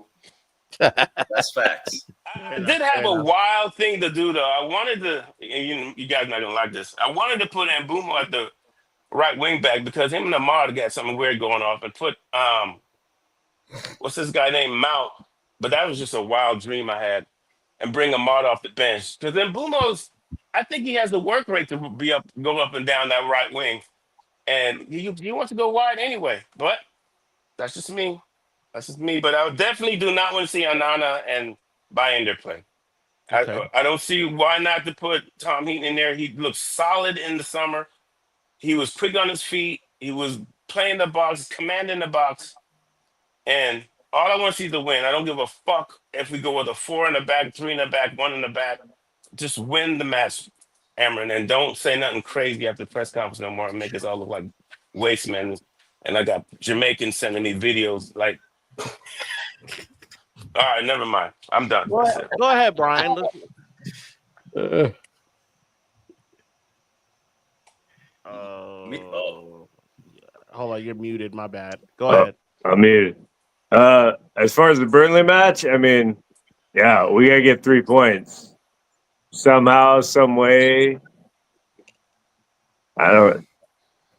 That's facts. I did have a wild thing to do though. I wanted to. And you guys not gonna like this. I wanted to put Mbumo at the right wing back because him and Amar got something weird going off, and put what's this guy named Mount. But that was just a wild dream I had, and bring Amar off the bench because Mbumo's. I think he has the work rate to go up and down that right wing. And he wants to go wide anyway, but that's just me. That's just me. But I definitely do not want to see Onana and Bayender play. Okay. I don't see why not to put Tom Heaton in there. He looked solid in the summer. He was quick on his feet. He was playing the box, commanding the box. And all I want to see is the win. I don't give a fuck if we go with a 4 in the back, 3 in the back, 1 in the back. Just win the match. Amarin, and don't say nothing crazy after the press conference no more and make us all look like waste men. And I got Jamaicans sending me videos like, all right, never mind. I'm done. Go ahead, Brian. Hold on, you're muted. My bad. Go ahead. I'm muted. As far as the Burnley match, I mean, yeah, we gotta get 3 points. Somehow, some way,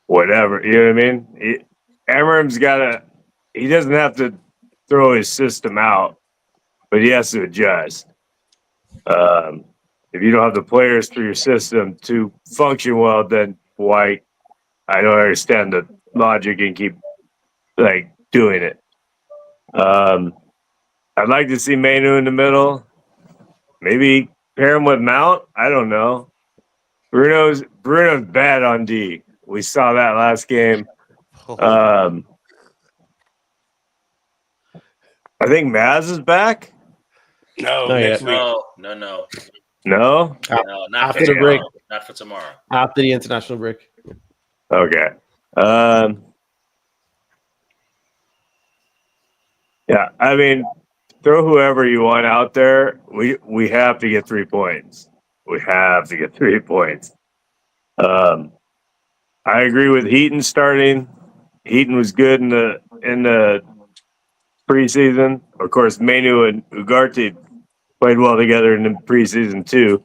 whatever, you know what I mean? Amarim's he doesn't have to throw his system out, but he has to adjust. If you don't have the players for your system to function well, then why? I don't understand the logic and keep doing it. I'd like to see Manu in the middle. Maybe pair him with Mount. I don't know. Bruno's bad on D. We saw that last game. I think Maz is back. No, Not next yet. week. No. No? No, not After for the break. tomorrow. Not for tomorrow. After the international break. Okay. Yeah, I mean, throw whoever you want out there. We have to get 3 points. We have to get 3 points. I agree with Heaton starting. Heaton was good in the preseason. Of course, Manu and Ugarte played well together in the preseason too.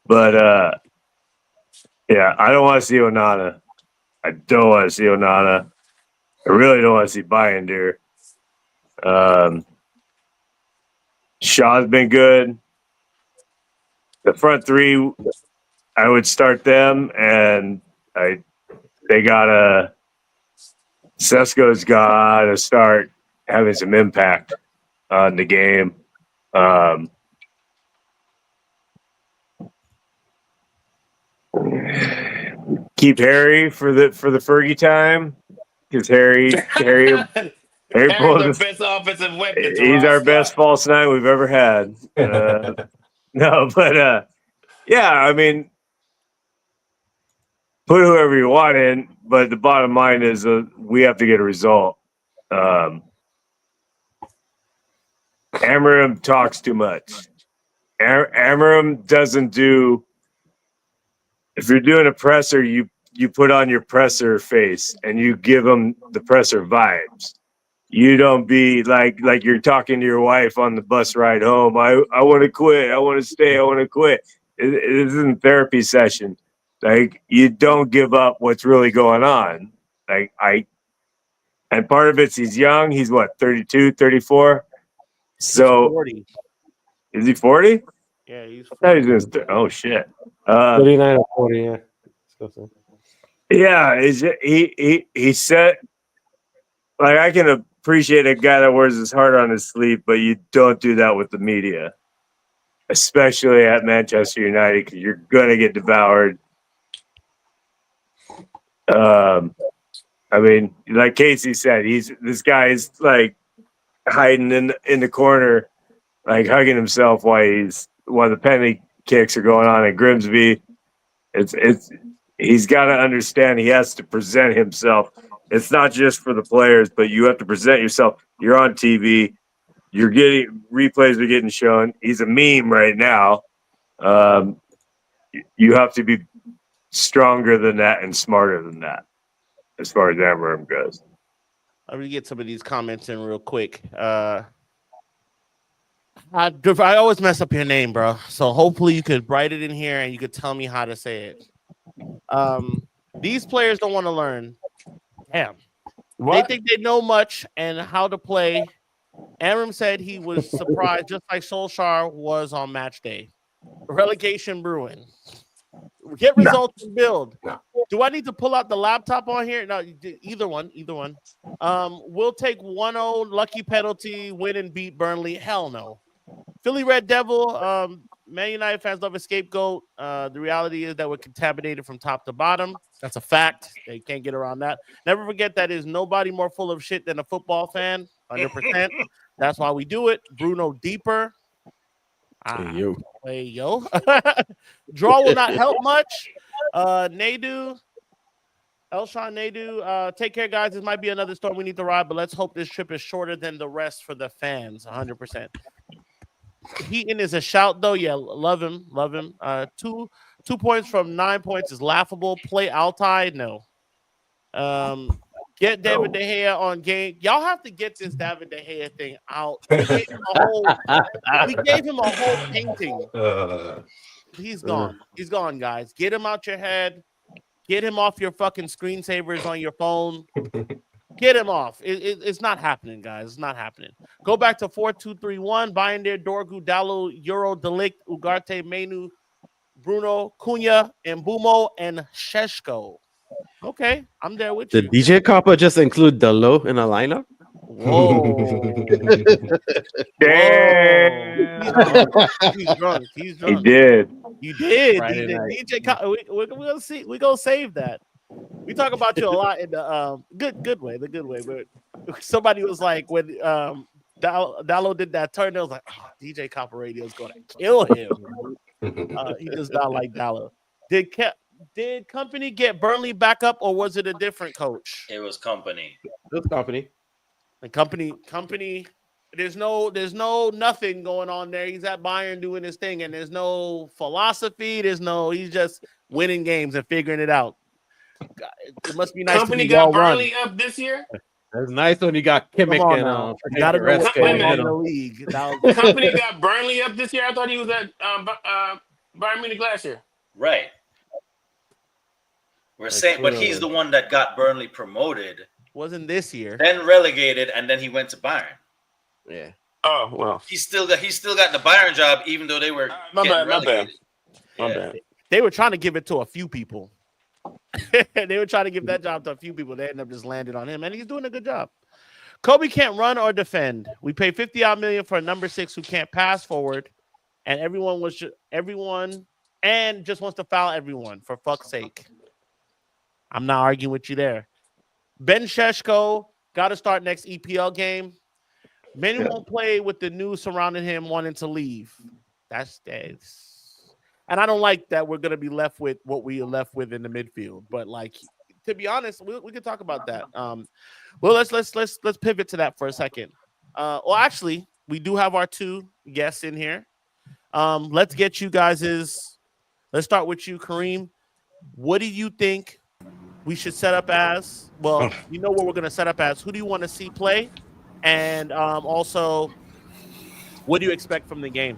But yeah, I don't want to see Onana. I don't want to see Onana. I really don't want to see Bayender. Shaw's been good. The front three, I would start them, and Sesko's got to start having some impact on the game. Keep Harry for the Fergie time, because Harry Harry's pulled the his, best offensive weapon to he's our Ross best Scott. false nine we've ever had. No, but yeah, I mean, put whoever you want in, but the bottom line is we have to get a result. Amarim talks too much. Amarim doesn't do. If you're doing a presser, you put on your presser face and you give them the presser vibes. You don't be like you're talking to your wife on the bus ride home. I want to quit. I want to stay. I want to quit. It isn't a therapy session. Like, you don't give up what's really going on. And part of it's he's young. He's what, 32, 34? So 40. is he 40? Yeah, he's 40. Oh shit. 39 or 40, yeah. Yeah, he said, like, I can appreciate a guy that wears his heart on his sleeve, but you don't do that with the media, especially at Manchester United, because you're gonna get devoured. I mean, like Casey said, this guy is like hiding in the corner, like hugging himself while the penalty kicks are going on at Grimsby. He's got to understand he has to present himself. It's not just for the players, but you have to present yourself. You're on TV. You're getting replays are getting shown. He's a meme right now. You have to be stronger than that and smarter than that, as far as Amarim goes. I'm gonna get some of these comments in real quick. I always mess up your name, bro. So hopefully you could write it in here and you could tell me how to say it. These players don't want to learn. Damn. What? They think they know much and how to play. Amarim said he was surprised, just like Solskjaer was on match day. Relegation brewing. Get results and build. No. Do I need to pull out the laptop on here? No, either one. We'll take 1-0, lucky penalty, win and beat Burnley. Hell no. Philly Red Devil, Man United fans love a scapegoat. The reality is that we're contaminated from top to bottom. That's a fact. They can't get around that. Never forget that is nobody more full of shit than a football fan. 100%. That's why we do it. Bruno Deeper. Hey, yo. Draw will not help much. Elshon Nadu, take care, guys. This might be another storm we need to ride, but let's hope this trip is shorter than the rest for the fans. 100%. Heaton is a shout, though. Yeah, love him. 2 points from 9 points is laughable. Play Altai, no. Get David De Gea on game. Y'all have to get this David De Gea thing out. We gave him a whole painting. He's gone. He's gone, guys. Get him out your head. Get him off your fucking screensavers on your phone. Get him off. It's not happening, guys. It's not happening. Go back to 4-2-3-1. Binder, Dorgu, Dallo, Euro, Delict, Ugarte, Menu, Bruno, Cunha, Mbumo, and Sheshko. Okay, I'm there with you. Did DJ Copper just include Dallo in a lineup? Whoa. He's drunk. He did. You did. Friday night. DJ Copper. We're gonna see. We're gonna save that. We talk about you a lot in the good way, the good way. But somebody was like, when Dallo did that turn, they was like, oh, DJ Copper Radio is gonna kill him. He does not like Dallo. Did Company get Burnley back up, or was it a different coach? It was Company. This company. The company. There's no nothing going on there. He's at Bayern doing his thing, and there's no philosophy. He's just winning games and figuring it out. It must be nice. Company to be got well Burnley run. up this year. It's nice when you got Kimmich and You gotta know what's going on in the league. Company got Burnley up this year. I thought he was at Bayern Munich last year. Right. We're saying, but he's the one that got Burnley promoted. Wasn't this year. Then relegated, and then he went to Bayern. Yeah. Oh well. He's still got the Bayern job, even though they were My getting bad. My bad. relegated. My Yeah. bad. They were trying to give it to a few people. They were trying to give that job to a few people. They ended up just landing on him, and he's doing a good job. Kobe can't run or defend. We paid $50 million for a number 6 who can't pass forward, and everyone and just wants to foul everyone. For fuck's sake, I'm not arguing with you there. Ben Sheshko got to start next EPL game. Many won't play with the news surrounding him wanting to leave. That's and I don't like that we're going to be left with what we are left with in the midfield. But like, to be honest, we can talk about that. Well, let's pivot to that for a second. Well, actually, we do have our 2 guests in here. Let's get you guys'. Let's start with you, Kareem. What do you think we should set up as? Well, you know what we're going to set up as. Who do you want to see play? And also, what do you expect from the game?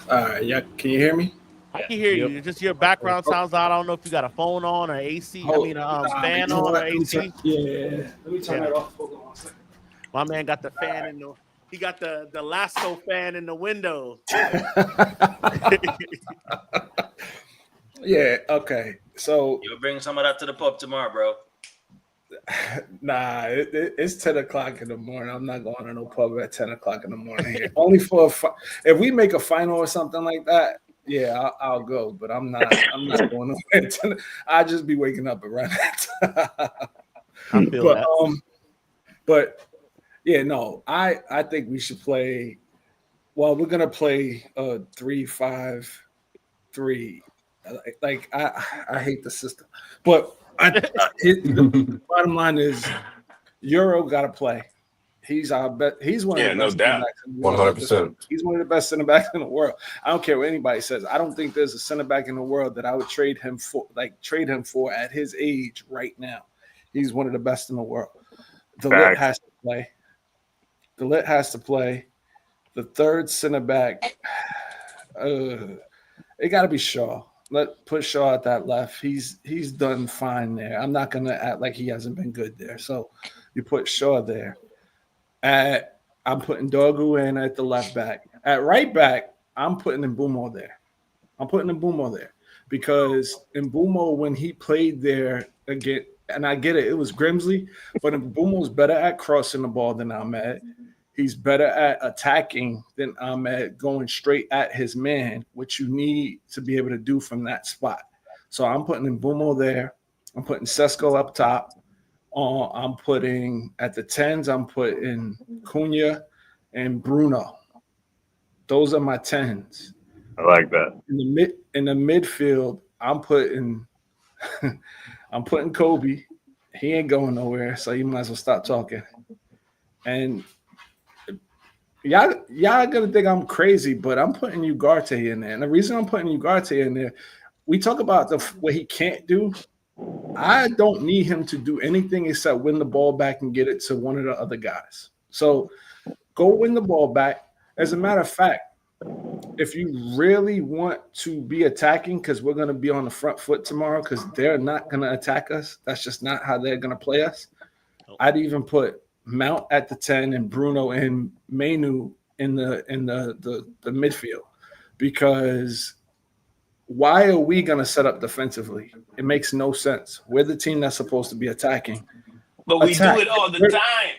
Yeah, can you hear me? I can hear you. Just your background sounds loud. I don't know if you got a phone on or AC. Fan on or AC. Yeah. Let me turn that off. Hold on 1 second. My man got the fan in the. He got the Lasco fan in the window. Yeah. Okay. So You'll bring some of that to the pub tomorrow, bro. nah, it's 10 o'clock in the morning. I'm not going to no pub at 10 o'clock in the morning. Here. Only for if we make a final or something like that. Yeah, I'll go, but I'm not going to. I'll just be waking up around that. I feel that. But yeah, no, I think we should play. Well, we're gonna play 3-5-3. Like I hate the system, but the bottom line is Euro got to play. He's our best. He's one of the best. No doubt. 100%. He's one of the best center backs in the world. I don't care what anybody says. I don't think there's a center back in the world that I would trade him for at his age right now. He's one of the best in the world. The Lit has to play. The Lit has to play. The third center back, it got to be Shaw. Put Shaw at that left. He's done fine there. I'm not gonna act like he hasn't been good there. So you put Shaw there. I'm putting Dogu in at the left back. At right back, I'm putting Mbumo there. Because Mbumo, when he played there again, and I get it, it was Grimsley, but Mbumo's better at crossing the ball than Ahmed. He's better at attacking than Ahmed, going straight at his man, which you need to be able to do from that spot. So I'm putting Mbumo there. I'm putting Sesko up top. I'm putting at the 10s, I'm putting Cunha and Bruno. Those are my 10s. I like that. In the midfield, I'm putting Kobe. He ain't going nowhere, so you might as well stop talking. And y'all gonna think I'm crazy, but I'm putting Ugarte in there. And the reason I'm putting Ugarte in there, we talk about what he can't do. I don't need him to do anything except win the ball back and get it to one of the other guys. So go win the ball back. As a matter of fact, if you really want to be attacking, because we're going to be on the front foot tomorrow, because they're not going to attack us. That's just not how they're going to play us. I'd even put Mount at the 10 and Bruno and Mainu in the midfield, because why are we going to set up defensively? It makes no sense. We're the team that's supposed to be attacking. But we do it all the time.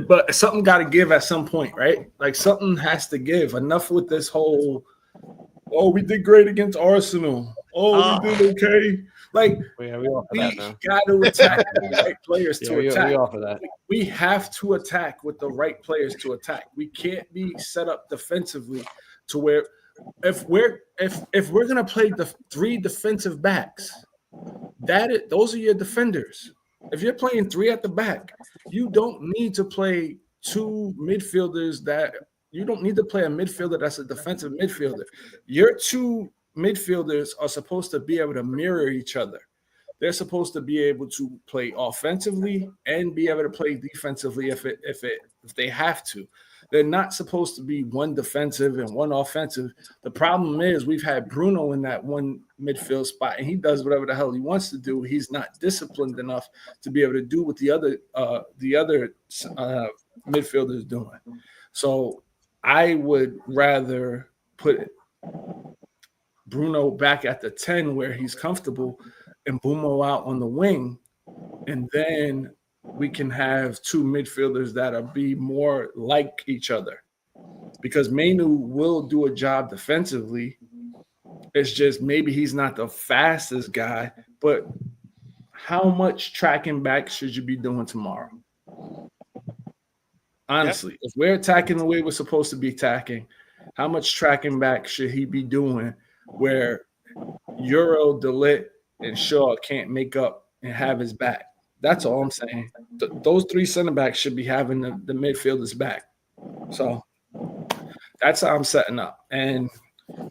But something got to give at some point, right? Like something has to give. Enough with this whole, oh, we did great against Arsenal. Oh, we did okay. Like, we got to attack with the right players to attack. We offer that. We have to attack with the right players to attack. We can't be set up defensively to where if we're gonna play the 3 defensive backs, those are your defenders. If you're playing 3 at the back, you don't need to play 2 midfielders you don't need to play a midfielder that's a defensive midfielder. Your 2 midfielders are supposed to be able to mirror each other. they're supposed to be able to play offensively and be able to play defensively if they have to. They're not supposed to be one defensive and one offensive. The problem is we've had Bruno in that one midfield spot, and he does whatever the hell he wants to do. He's not disciplined enough to be able to do what the other midfielders doing. So I would rather put Bruno back at the 10 where he's comfortable and Bumo out on the wing, and then we can have two midfielders that'll be more like each other, because Mainu will do a job defensively. It's just maybe he's not the fastest guy, but how much tracking back should you be doing tomorrow? Honestly, if we're attacking the way we're supposed to be attacking, how much tracking back should he be doing where Euro, DeLitt, and Shaw can't make up and have his back? That's all I'm saying. Those three center backs should be having the midfielders back. So that's how I'm setting up. And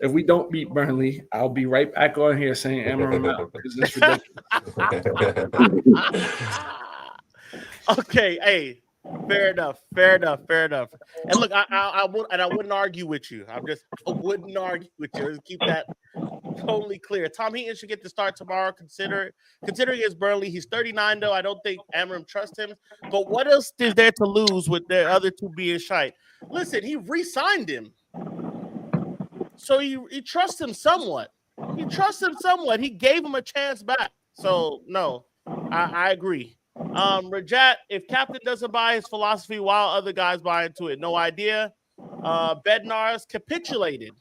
if we don't beat Burnley, I'll be right back on here saying Amarim out, because it's ridiculous. Okay, hey, fair enough. And look, I wouldn't argue with you. I wouldn't argue with you. Let's keep that totally clear. Tom Heaton should get the start tomorrow. Considering it's Burnley, he's 39 though. I don't think Amarim trusts him. But what else is there to lose with the other two being shite? Listen, he re-signed him, so he trusts him somewhat. He gave him a chance back. So no, I agree. Rajat, if Captain doesn't buy his philosophy while other guys buy into it, no idea. Bednar's capitulated.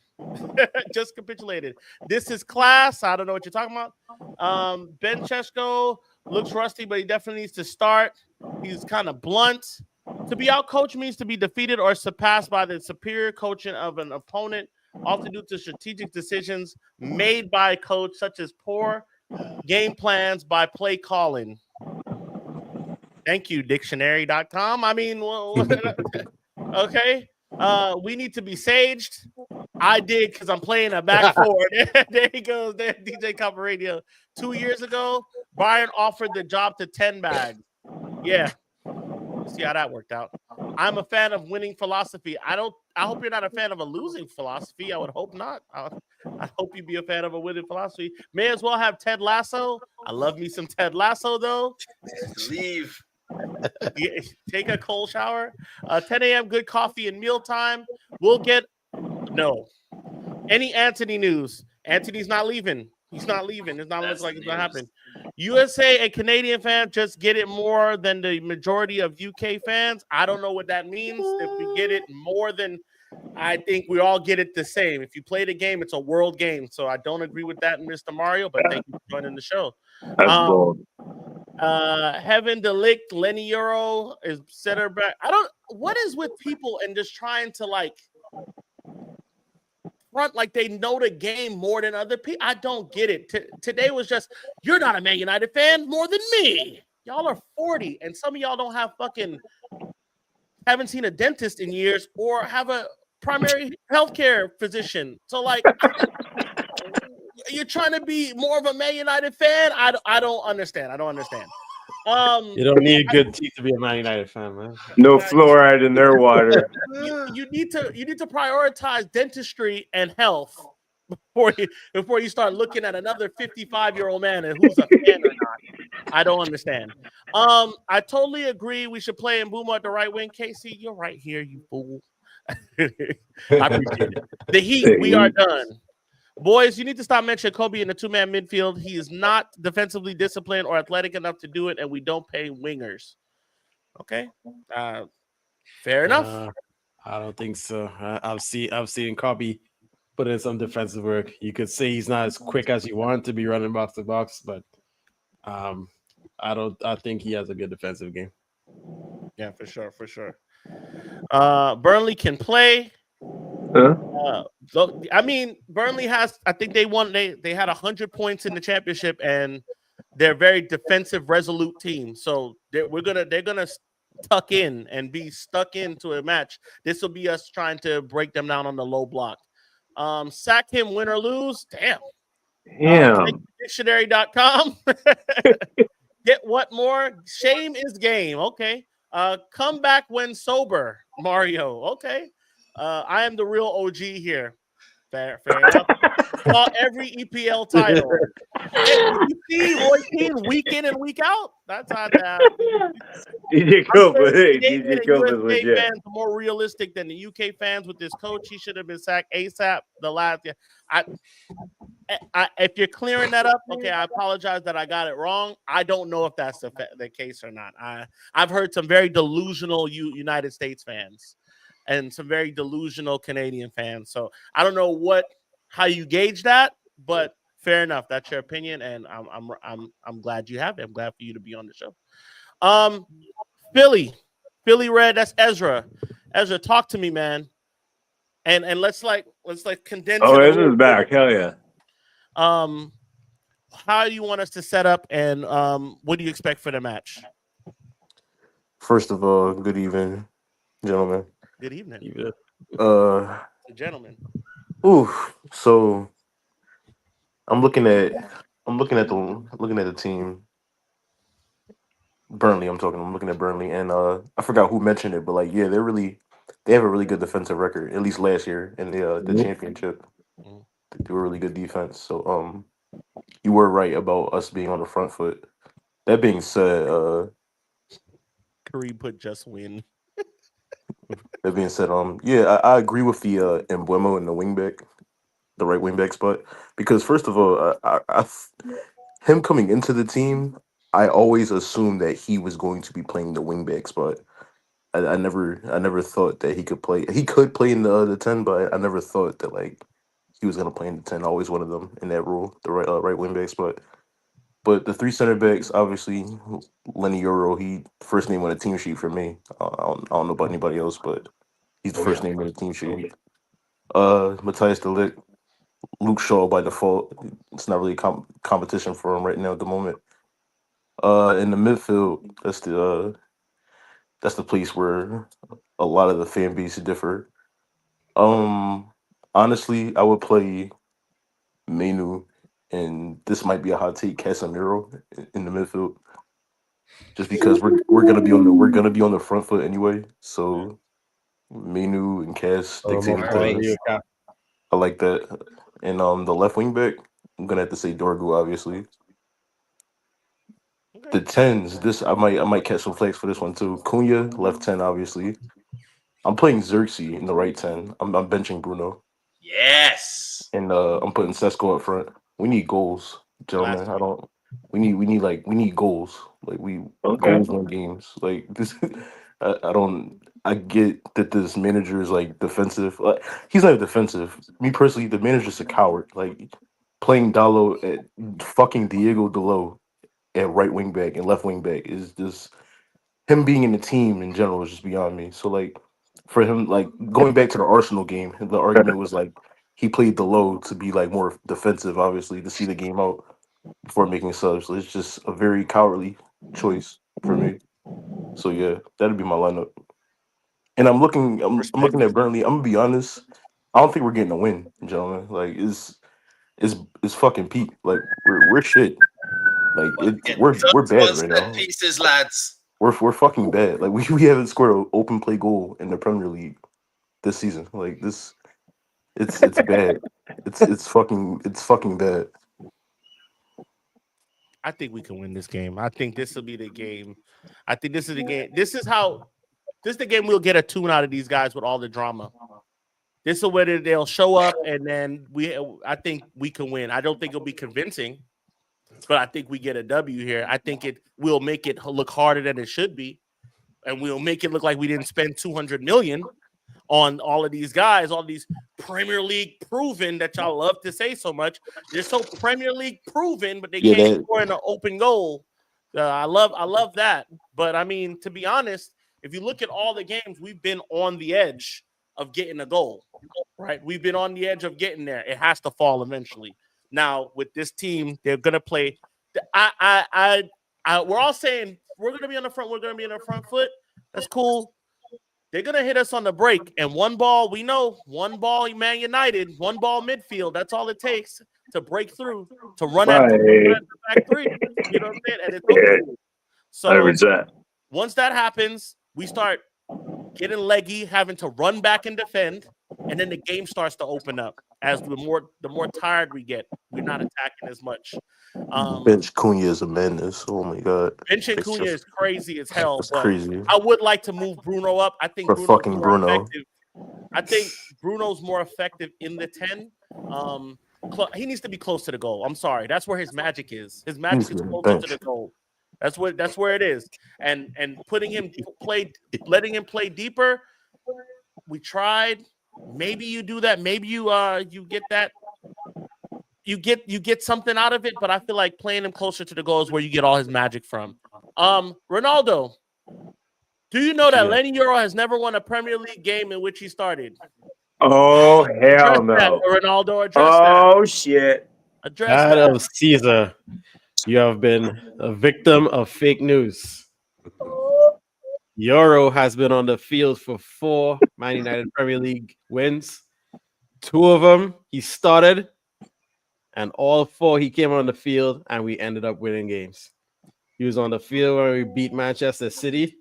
Just capitulated. This is class. I don't know what you're talking about. Ben Chesko looks rusty, but he definitely needs to start. He's kind of blunt. To be outcoached means to be defeated or surpassed by the superior coaching of an opponent, often due to strategic decisions made by a coach, such as poor game plans by play calling. Thank you, dictionary.com. I mean, well, okay. We need to be saged. I did, because I'm playing a back forward. There he goes. There, DJ Copper Radio. 2 years ago, Bayern offered the job to 10 bags. Yeah. See how that worked out. I'm a fan of winning philosophy. I hope you're not a fan of a losing philosophy. I would hope not. I hope you'd be a fan of a winning philosophy. May as well have Ted Lasso. I love me some Ted Lasso, though. Leave. Yeah, take a cold shower. 10 a.m. good coffee and mealtime. We'll get any Anthony news. Anthony's not leaving. He's not leaving. It's not looking like it's gonna happen. USA and Canadian fans just get it more than the majority of UK fans. I don't know what that means. If we get it more than, I think we all get it the same. If you play the game, it's a world game. So I don't agree with that, Mr. Mario, but thank you for joining the show. That's bold. Heaven Delict, Lenny Euro is center back. What is with people and just trying to like front like they know the game more than other people? I don't get it. Today was just, you're not a Man United fan more than me. Y'all are 40, and some of y'all haven't seen a dentist in years or have a primary healthcare physician. So like, you're trying to be more of a Man United fan. I don't understand. You don't need good teeth to be a Man United fan, man. No fluoride in their water. You need to prioritize dentistry and health before you start looking at another 55-year-old man and who's a fan or not. I don't understand. I totally agree. We should play in Boomer at the right wing. Casey, you're right here, you fool. I appreciate it. The Heat, we are done. Boys, you need to stop mentioning Kobe in the two-man midfield. He is not defensively disciplined or athletic enough to do it, and we don't pay wingers. Okay, fair enough. I don't think so. I've seen Kobe put in some defensive work. You could say he's not as quick as you want to be running box to box, but I think he has a good defensive game. Yeah, for sure. Burnley can play. I mean, Burnley has. I think they won. They had 100 points in the championship, and they're a very defensive, resolute team. So they're gonna tuck in and be stuck into a match. This will be us trying to break them down on the low block. Sack him, win or lose. Damn, Damn. Dictionary.com. Get what more? Shame is game. Okay. Come back when sober, Mario. Okay. I am the real OG here. Fair enough. Saw every EPL title. Hey, did you see Roy Keane week in and week out? That's how that. DJ I'm Cope, sure hey, Canadian DJ and Cope is USA legit. fans are more realistic than the UK fans with this coach. He should have been sacked ASAP. The last, if you're clearing that up, okay, I apologize that I got it wrong. I don't know if that's the case or not. I've heard some very delusional United States fans and some very delusional Canadian fans. So I don't know how you gauge that, but fair enough. That's your opinion, and I'm glad you have it. I'm glad for you to be on the show. Philly Red. That's Ezra. Ezra, talk to me, man. And let's condense Oh, it a Ezra's little back. bit. Hell yeah. How do you want us to set up, and what do you expect for the match? First of all, good evening, gentlemen. Good evening, Uh, gentlemen. So I'm looking at the team. Burnley, I'm looking at Burnley, and I forgot who mentioned it, but like, yeah, they have a really good defensive record. At least last year in the championship, they were really good defense. So you were right about us being on the front foot. That being said, Kareem put just win. yeah, I agree with the Embuemo and the right wingback spot, because first of all, him coming into the team, I always assumed that he was going to be playing the wingback spot. I never thought that he could play. He could play in the 10, but I never thought that like he was gonna play in the 10. I always wanted them in that role, the right wingback spot. But the three center backs, obviously, Lenny Euro, he first name on the team sheet for me. I don't know about anybody else, but he's the first name on the team sheet. Matthias de Ligt, Luke Shaw by default. It's not really a competition for him right now at the moment. In the midfield, that's the place where a lot of the fan base differ. Honestly, I would play Menu, and this might be a hot take, Casemiro in the midfield, just because we're gonna be on the front foot anyway. So Menu and Cas dictating things. I like that. And the left wing back, I'm gonna have to say Dorgu, obviously. The tens, this I might catch some flags for this one too. Cunha, left 10, obviously. I'm playing Xerxes in the right 10. I'm benching Bruno. Yes. And I'm putting Sesko up front. We need goals, gentlemen. We need goals. Like goals win games. Like this I get that this manager is like defensive. He's not defensive. Me personally, the manager's a coward. Like playing Dallo at fucking Diego Dalot at right wing back and left wing back is just him being in the team in general is just beyond me. So like for him, like going back to the Arsenal game, the argument was like he played the low to be like more defensive, obviously, to see the game out before making subs. So it's just a very cowardly choice for me. So yeah, that'd be my lineup. And I'm looking at Burnley. I'm gonna be honest. I don't think we're getting a win, gentlemen. Like it's fucking peak. Like we're shit. Like we're bad right Set now. pieces, lads. We're fucking bad. Like we haven't scored an open play goal in the Premier League this season. Like this, it's bad. It's fucking bad. I think we can win this game. I think this will be the game. I think this is the game. This is the game we'll get a tune out of these guys with all the drama. This is where they'll show up, and then I think we can win. I don't think it'll be convincing, but I think we get a W here. I think it will make it look harder than it should be, and we'll make it look like we didn't spend $200 million on all of these guys, all these Premier League proven that y'all love to say so much. They're so Premier League proven, but they can't score in an open goal. I love that. But I mean, to be honest, if you look at all the games, we've been on the edge of getting a goal, right? We've been on the edge of getting there. It has to fall eventually. Now with this team, they're gonna play. We're all saying we're gonna be on the front. We're gonna be on the front foot. That's cool. They're going to hit us on the break. And one ball, we know, one ball, Man United, one ball midfield. That's all it takes to break through, to run Right. at the back three. You know what I'm saying? And it's okay. So 100%. once that happens, we start getting leggy, having to run back and defend, and then the game starts to open up. As the more tired we get, we're not attacking as much. Bench Cunha is a menace. Oh my god. Bench and It's Cunha just- is crazy as hell. That's But crazy. I would like to move Bruno up. I think For Bruno's fucking more Bruno. effective. I think Bruno's more effective in the 10. He needs to be close to the goal. I'm sorry. That's where his magic is. His magic is closer to the goal. That's where it is. And letting him play deeper. We tried. Maybe you do that. Maybe you get that. You get something out of it, but I feel like playing him closer to the goal is where you get all his magic from. Ronaldo, do you know that Lenny Euro has never won a Premier League game in which he started? Oh, hell no. That, Ronaldo, address that. Oh, shit. Address God that. of Caesar, you have been a victim of fake news. Euro has been on the field for 4 Man United Premier League wins. 2 of them he started, and all 4 he came on the field, and we ended up winning games. He was on the field when we beat Manchester City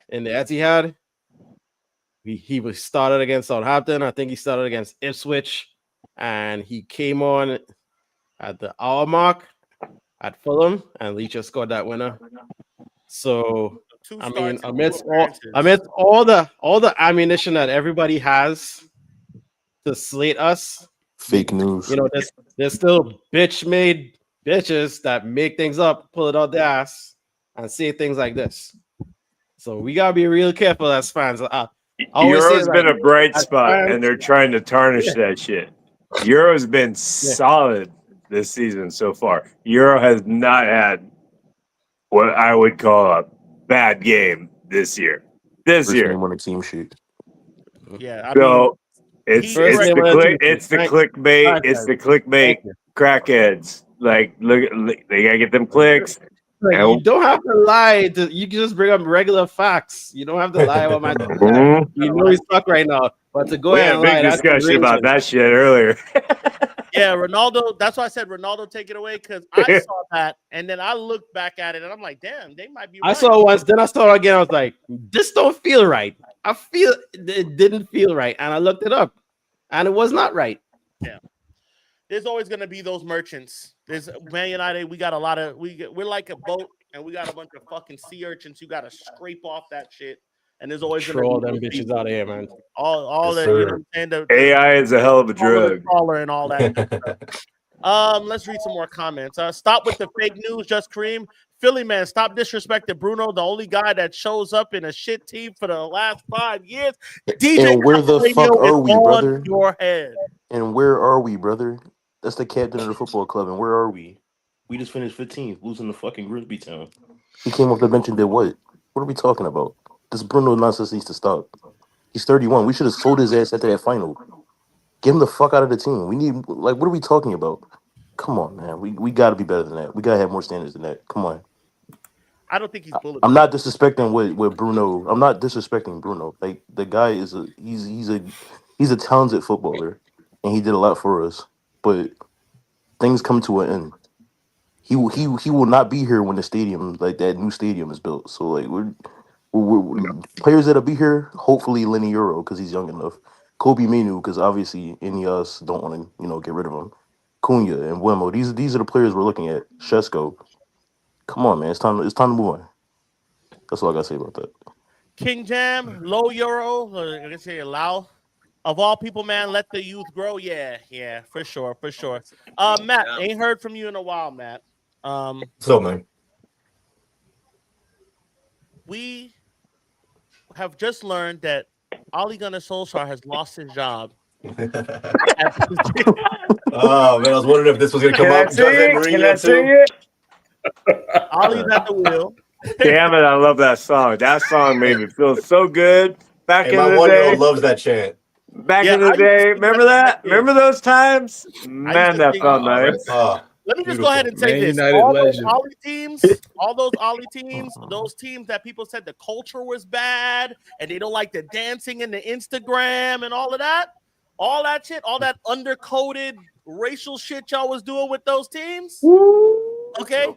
in the Etihad. He was started against Southampton. I think he started against Ipswich, and he came on at the hour mark at Fulham, and Leach scored that winner. So I mean, amidst all the ammunition that everybody has to slate us, fake news. You know, there's still bitch-made bitches that make things up, pull it out their ass, and say things like this. So we gotta be real careful as fans. Euro's been a bright spot, and they're trying to tarnish that shit. Euro's been solid this season so far. Euro has not had what I would call a bad game this year. First name on the team sheet. Yeah, I so mean, it's the clickbait. It's the clickbait crackheads. Like, look, they gotta get them clicks. Like, you don't have to lie. You can just bring up regular facts. You don't have to lie about my You know he's stuck right now. But to go ahead and lie, we had a big discussion about that shit earlier. Yeah, Ronaldo. That's why I said Ronaldo take it away, because I saw that and then I looked back at it and I'm like, damn, they might be right. I saw it once, then I saw it again. I was like, this don't feel right. I feel it didn't feel right. And I looked it up and it was not right. Yeah. There's always gonna be those merchants. There's Man United. We got a lot of we're like a boat and we got a bunch of fucking sea urchins. You gotta scrape off that shit. And there's always troll them bitches out of here, man. All that, you know what I'm saying? The AI is a hell of a drug. And all that. Let's read some more comments. Stop with the fake news, Just Kareem. Philly man, stop disrespecting Bruno, the only guy that shows up in a shit team for the last 5 years. DJ, and where the fuck are we, brother? Your head. And where are we, brother? That's the captain of the football club. And where are we? We just finished 15th, losing to fucking Grimsby Town. He came off the bench and did what? What are we talking about? This Bruno nonsense needs to stop. He's 31. We should have sold his ass after that final. Get him the fuck out of the team. We need, like, what are we talking about? Come on, man. We got to be better than that. We got to have more standards than that. Come on. I don't think he's bulletproof. I'm not disrespecting what Bruno. I'm not disrespecting Bruno. Like, the guy is he's a talented footballer, and he did a lot for us. But things come to an end. He will not be here when the stadium, like that new stadium, is built. So like we're players that'll be here. Hopefully Lenny Euro because he's young enough. Kobe Minu because obviously any of us don't want to get rid of him. Cunha and Wemo. These are the players we're looking at. Shesko. Come on, man. It's time to move on. That's all I gotta say about that. King Jam, low Euro. I guess say allow. Of all people, man, let the youth grow. Yeah, for sure. Matt, ain't heard from you in a while, Matt. So, man. We have just learned that Ole Gunnar Solskjaer has lost his job. Oh man, I was wondering if this was gonna come up. Can I sing it? Ollie's at the wheel. Damn it, I love that song. That song made me feel so good. Back in my the 1-year-old day. loves that chant. Back in the day. Remember that? Remember those times? Man, that felt nice. Let me just go ahead and say this. All those Ollie teams, those teams that people said the culture was bad and they don't like the dancing and the Instagram and all of that shit, all that undercoated racial shit y'all was doing with those teams, okay,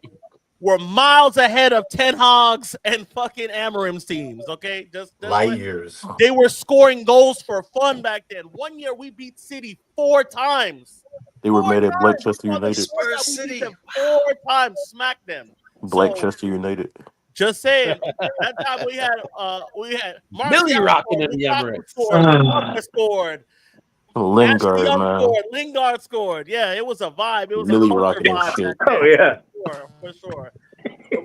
were miles ahead of Ten Hag's and fucking Amarim's teams. Okay, just light years. They were scoring goals for fun back then. One year we beat City 4 times. They were mad at Blackchester United. Spurs City. 4 times, smacked them. Blackchester United. Just saying, that time we had Millie rocking in the Emirates. Scored. Lingard, man. Lingard scored. Yeah, it was a vibe. It was Millie a rocking vibe. shit. Oh yeah, For sure.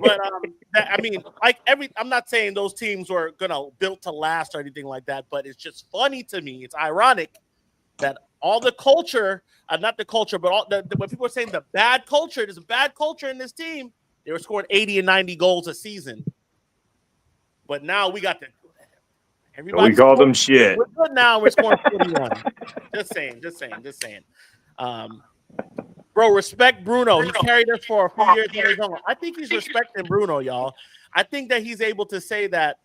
But I mean, like I'm not saying those teams were built to last or anything like that. But it's just funny to me. It's ironic that all the culture, not the culture, but all when people are saying the bad culture, there's a bad culture in this team. They were scoring 80 and 90 goals a season. But now we got everybody. We call them shit. We're good now. We're scoring 41. Just saying. Bro, respect Bruno. He carried us for a few years on his own. I think he's respecting Bruno, y'all. I think that he's able to say that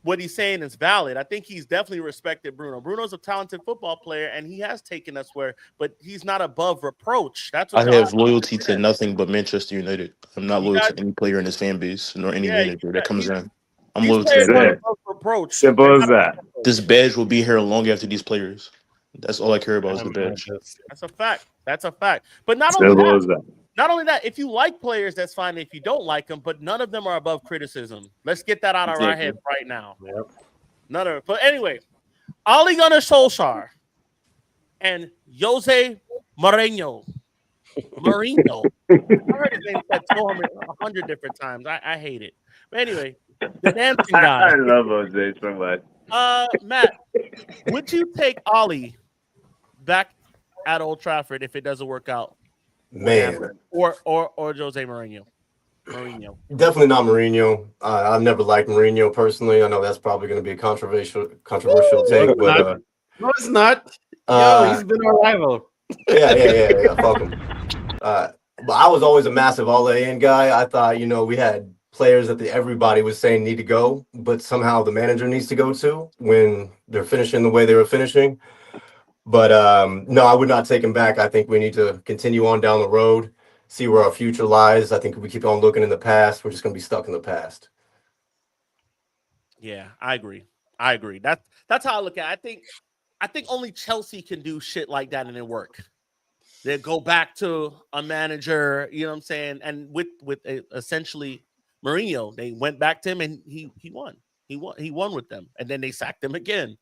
what he's saying is valid. I think he's definitely respected Bruno. Bruno's a talented football player, and he has taken us but he's not above reproach. That's what I have loyalty to nothing but Manchester United. I'm not loyal to any player in his fan base nor any manager that comes in. I'm loyal to that. Reproach. Simple as that. This badge will be here long after these players. That's all I care about is the badge. That's a fact. But not only that, if you like players, that's fine. If you don't like them, but none of them are above criticism. Let's get that out of our head right now. Yep. None of it. But anyway, Ole Gunnar Solskjaer and Jose Mourinho. I heard his name said 100 different times. I hate it. But anyway, the dancing guy. I love Jose so much. Matt, would you take Ole back at Old Trafford if it doesn't work out? Man. Or Jose Mourinho. Definitely not Mourinho. I've never liked Mourinho personally. I know that's probably going to be a controversial take, but no, it's not. He's been our rival. Yeah. Fuck him. But I was always a massive all-in guy. I thought, we had players that everybody was saying need to go, but somehow the manager needs to go too when they're finishing the way they were finishing. But no, I would not take him back. I think we need to continue on down the road, see where our future lies. I think if we keep on looking in the past, we're just going to be stuck in the past. Yeah, I agree. That's how I look at it. I think only Chelsea can do shit like that and it work. They go back to a manager, you know what I'm saying? And with essentially Mourinho, they went back to him and he won. He won with them, and then they sacked him again.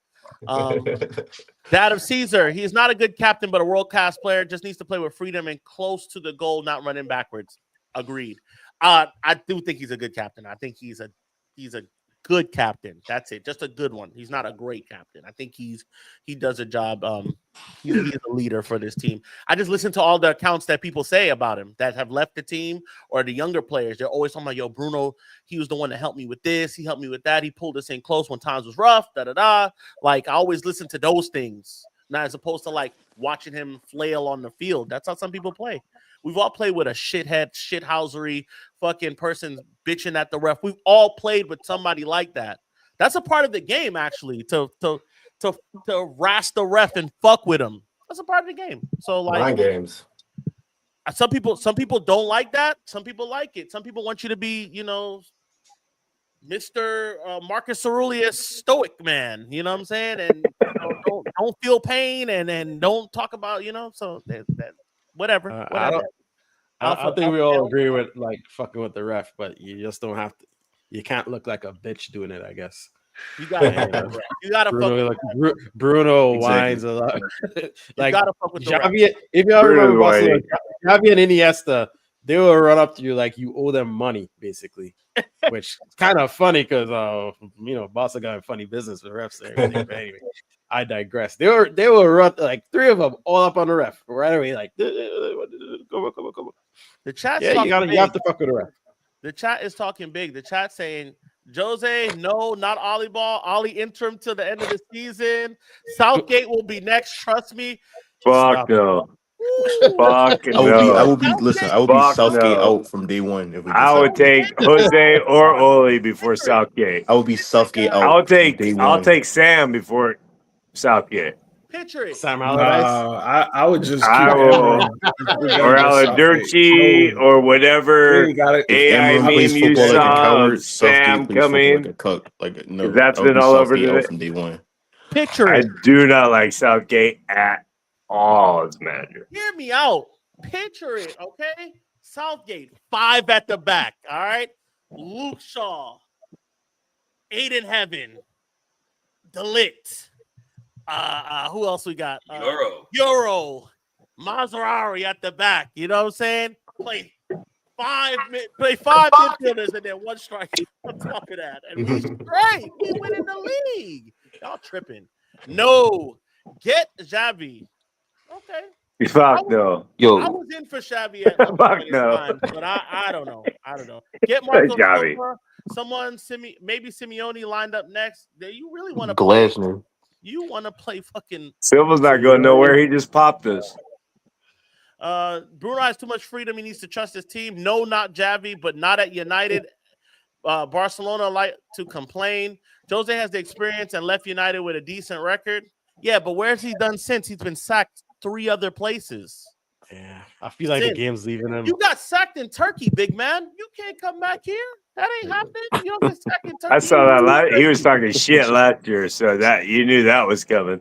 That of Caesar, he is not a good captain, but a world-class player. Just needs to play with freedom and close to the goal, not running backwards. Agreed. I do think he's a good captain. I think he's a good captain. That's it. Just a good one. He's not a great captain. I think he does a job. He's a leader for this team. I just listen to all the accounts that people say about him that have left the team or the younger players. They're always talking about, yo, Bruno, he was the one that helped me with this. He helped me with that. He pulled us in close when times was rough, da-da-da. Like, I always listen to those things, not as opposed to, like, watching him flail on the field. That's how some people play. We've all played with a shithead, shithousery fucking person bitching at the ref. We've all played with somebody like that. That's a part of the game, actually, to harass the ref and fuck with him. That's a part of the game. So, like, mind games. Some people don't like that. Some people like it. Some people want you to be, Mr. Marcus Aurelius stoic man. You know what I'm saying? And don't feel pain and don't talk about, so that whatever. I think we all agree with like fucking with the ref, but you just don't have to. You can't look like a bitch doing it, I guess. You gotta Bruno whines a lot. Like, you gotta fuck with Xavi, if you ever remember Barcelona, Xavi and Iniesta, they will run up to you like you owe them money, basically. Which is kind of funny because Barca got a funny business with refs and everything. But anyway, I digress. They will run like three of them all up on the ref right away, like come on. The chat, you have to fuck with the ref. The chat is talking big. The chat saying, Jose, no, not Ollie ball. Ollie interim till the end of the season. Southgate will be next. Trust me. Fuck no. Fuck no. I will be Southgate out from day one. If we I would take Jose or Ole before Southgate. I would be Southgate out. I'll take Sam before Southgate. Picture it. Sam Allardyce. I would just keep I will, or Aladirchi, or whatever If AI Amarim plays meme you football like a saw of coward, Southgate Sam plays football like coming. a cuck. Like no, That's that would been be all over Southgate out today. from day one. Picture I it. do not like Southgate at all as manager. Hear me out. Picture it, okay? Southgate, 5 at the back, all right? Luke Shaw, 8 in heaven, Delict. Who else we got? Euro, Maserati at the back. You know what I'm saying? Play 5 midfielders and then 1 striker on top of that. And we straight. We winning the league. Y'all tripping. No. Get Xavi. Okay. Fuck no. Yo, I was in for Xavi at one Fuck point in no. time, but I don't know. Get Marco Xavi. Silva, someone maybe Simeone lined up next. You really want to play? Glasner. You want to play fucking Silva's not going nowhere. He just popped us. Bruno has too much freedom. He needs to trust his team. No, not Xavi, but not at United. Barcelona like to complain. Jose has the experience and left United with a decent record. Yeah, but where's he done since? He's been sacked 3 other places. Yeah, I feel like the game's leaving him. You got sacked in Turkey, big man. You can't come back here. That ain't happening. You don't get sacked in Turkey. I saw that. He was talking shit last year, so that you knew that was coming.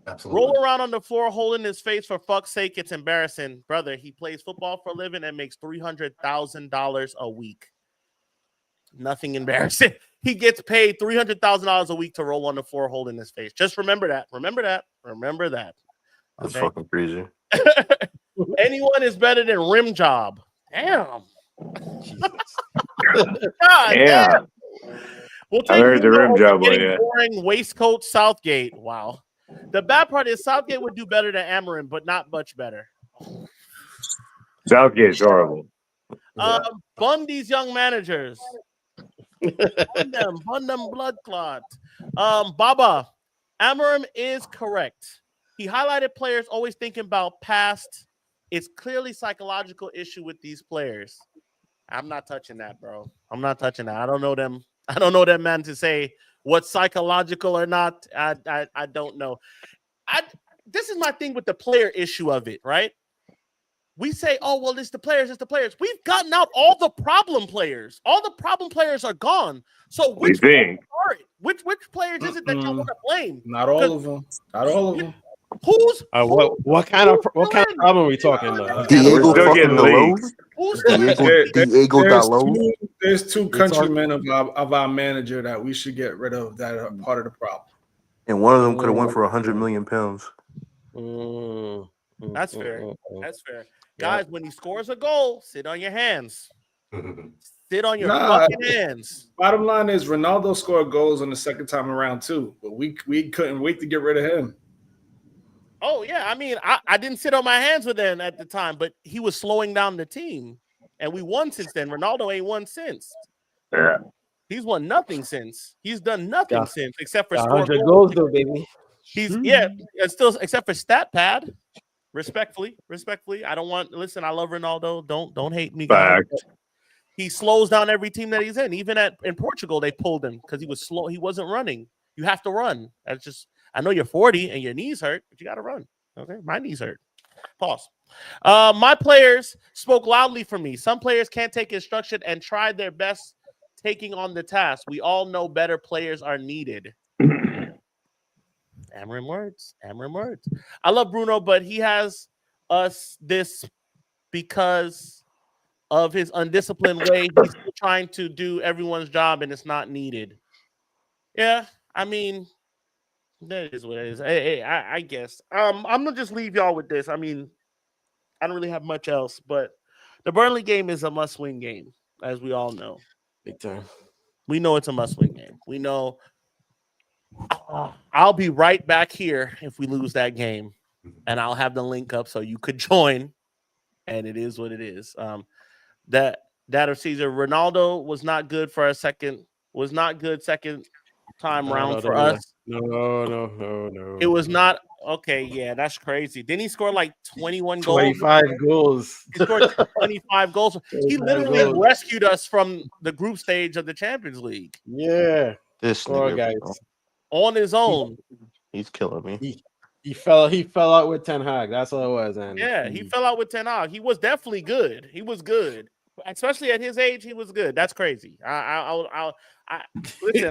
Absolutely. Roll around on the floor, holding his face. For fuck's sake, it's embarrassing, brother. He plays football for a living and makes $300,000 a week. Nothing embarrassing. He gets paid $300,000 a week to roll on the floor, holding his face. Just remember that. Remember that. Remember that. That's Okay? fucking crazy. Anyone is better than Rim Job. Damn. God Yeah. damn. We'll I take heard the Rim Job one, yeah. boring waistcoat Southgate. Wow. The bad part is Southgate would do better than Amarim, but not much better. Southgate's horrible. Bun these young managers. Bun them blood clot. Baba, Amarim is correct. He highlighted players always thinking about past. It's clearly psychological issue with these players. I'm not touching that, bro. I'm not touching that. I don't know them. I don't know that man to say what's psychological or not. I don't know. This is my thing with the player issue of it, right? We say, oh, well, it's the players, it's the players. We've gotten out all the problem players. All the problem players are gone. So which players is it that you want to blame? Not all of them. Not all of them. Who's what kind of problem are we talking about? Diego fucking Dalot. Diego Dalot. There's 2 countrymen of our manager that we should get rid of that are part of the problem. And one of them could have went for 100 million pounds. That's fair. That's fair. Guys, when he scores a goal, sit on your hands. Sit on your fucking hands. Bottom line is Ronaldo scored goals on the second time around too, but we couldn't wait to get rid of him. Oh, yeah. I mean, I didn't sit on my hands with him at the time, but he was slowing down the team. And we won since then. Ronaldo ain't won since. Yeah. He's won nothing since. He's done nothing since except for 100 goals, though, baby. He's it's still except for stat pad. Respectfully. I don't want listen, I love Ronaldo. Don't hate me, guys. He slows down every team that he's in. Even in Portugal, they pulled him because he was slow. He wasn't running. You have to run. That's just I know you're 40 and your knees hurt, but you got to run. Okay, my knees hurt. Pause. My players spoke loudly for me. Some players can't take instruction and tried their best taking on the task. We all know better players are needed. Amarim words. I love Bruno, but he has us this because of his undisciplined way. He's still trying to do everyone's job, and it's not needed. Yeah, I mean, that is what it is. I guess. I'm gonna just leave y'all with this. I mean, I don't really have much else, but the Burnley game is a must-win game, as we all know. Big time. We know it's a must-win game. We know. I'll be right back here if we lose that game, and I'll have the link up so you could join. And it is what it is. That of Caesar, Ronaldo was not good for second time round for us. No. It was not okay. Yeah, that's crazy. Didn't he score like 21 goals? 25 goals. He scored 25 goals. He literally rescued us from the group stage of the Champions League. Yeah. This nigga, guys. On his own. He's killing me. He fell out with Ten Hag. That's all it was. And Yeah, he fell out with Ten Hag. He was definitely good. He was good, especially at his age. He was good. That's crazy. Listen.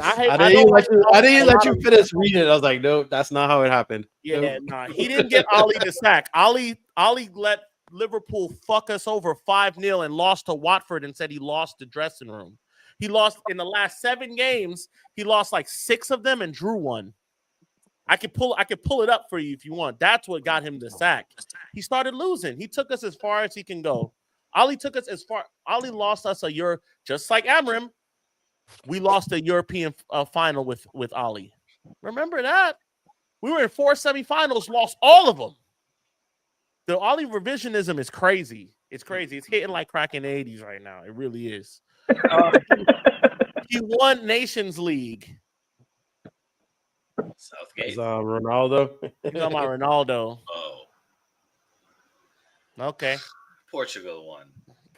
I didn't let you finish reading it. I was like, no, that's not how it happened. Yeah, Nope. nah, he didn't get Ollie the sack. Ollie let Liverpool fuck us over 5-0 and lost to Watford and said he lost the dressing room. He lost in the last 7 games. He lost like 6 of them and drew 1. I could pull it up for you if you want. That's what got him the sack. He started losing. He took us as far as he can go. Ollie took us as far. Ollie lost us a year, just like Amrim. We lost a European final with Ollie. Remember that? We were in 4 semifinals, lost all of them. The Ollie revisionism is crazy. It's crazy. It's hitting like crack in the 80s right now. It really is. He won Nations League. Southgate. Ronaldo. You're talking about Ronaldo. Oh, Okay. Portugal won.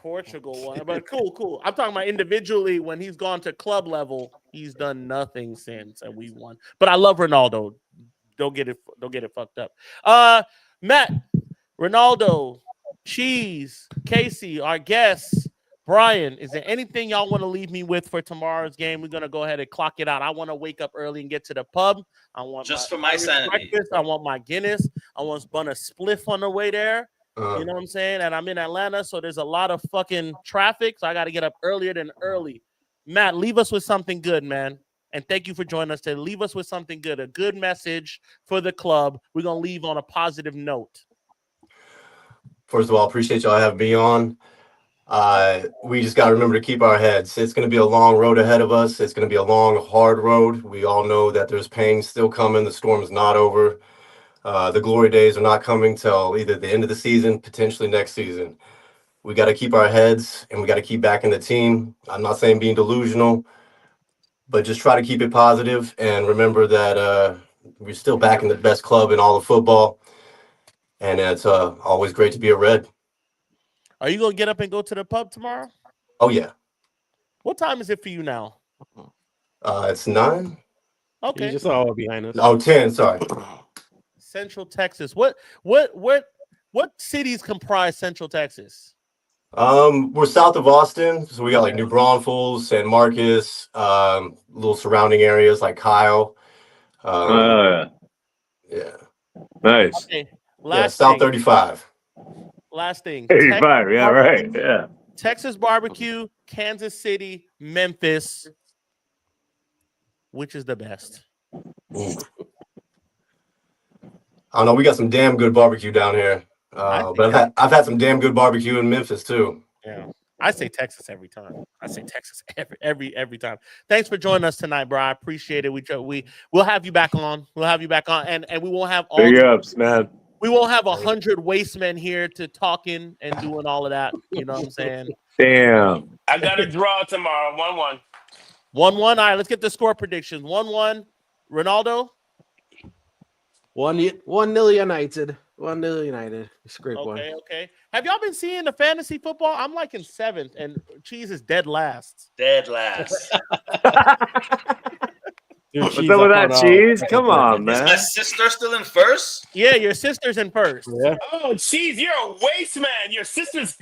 But cool. I'm talking about individually. When he's gone to club level, he's done nothing since, and we won. But I love Ronaldo. Don't get it fucked up. Matt, Ronaldo, Cheese, Casey, our guests, Brian, is there anything y'all want to leave me with for tomorrow's game? We're gonna go ahead and clock it out. I want to wake up early and get to the pub. I want for my sanity. Breakfast. I want my Guinness. I want to bun a spliff on the way there. You know what I'm saying? And I'm in Atlanta, so there's a lot of fucking traffic. So I got to get up earlier than early. Matt, leave us with something good, man. And thank you for joining us today. Leave us with something good, a good message for the club. We're going to leave on a positive note. First of all, appreciate y'all having me on. We just got to remember to keep our heads. It's going to be a long road ahead of us. It's going to be a long, hard road. We all know that there's pain still coming. The storm is not over. The glory days are not coming till either the end of the season, potentially next season. We got to keep our heads and we got to keep backing the team. I'm not saying being delusional, but just try to keep it positive and remember that we're still backing the best club in all of football. And it's always great to be a Red. Are you going to get up and go to the pub tomorrow? Oh, yeah. What time is it for you now? It's 9. Okay. You just all behind us. Oh, 10, sorry. Central Texas. What cities comprise Central Texas? We're south of Austin, so we got like New Braunfels, San Marcos, little surrounding areas like Kyle. Yeah. Nice. Okay. South 35. Last thing. 85. Yeah, right. Yeah. Texas barbecue, Kansas City, Memphis. Which is the best? I don't know. We got some damn good barbecue down here. But I've had some damn good barbecue in Memphis too. Yeah, I say Texas every time. I say Texas every time. Thanks for joining us tonight, bro. I appreciate it. We'll have you back on. And we won't have all big ups, man. We won't have 100 waste men here to talking and doing all of that. You know what I'm saying? Damn. I got a draw tomorrow. 1-1. 1-1. All right, let's get the score predictions. 1-1. Ronaldo. 1-0 United. 1-0 United. It's a great one. Okay. Have y'all been seeing the fantasy football? I'm like in 7th, and Cheese is dead last. Dead last. Dude, what's up with that, Cheese? Come on, man. Is my sister still in first? Yeah, your sister's in first. Yeah. Oh, Cheese, you're a waste man. Your sister's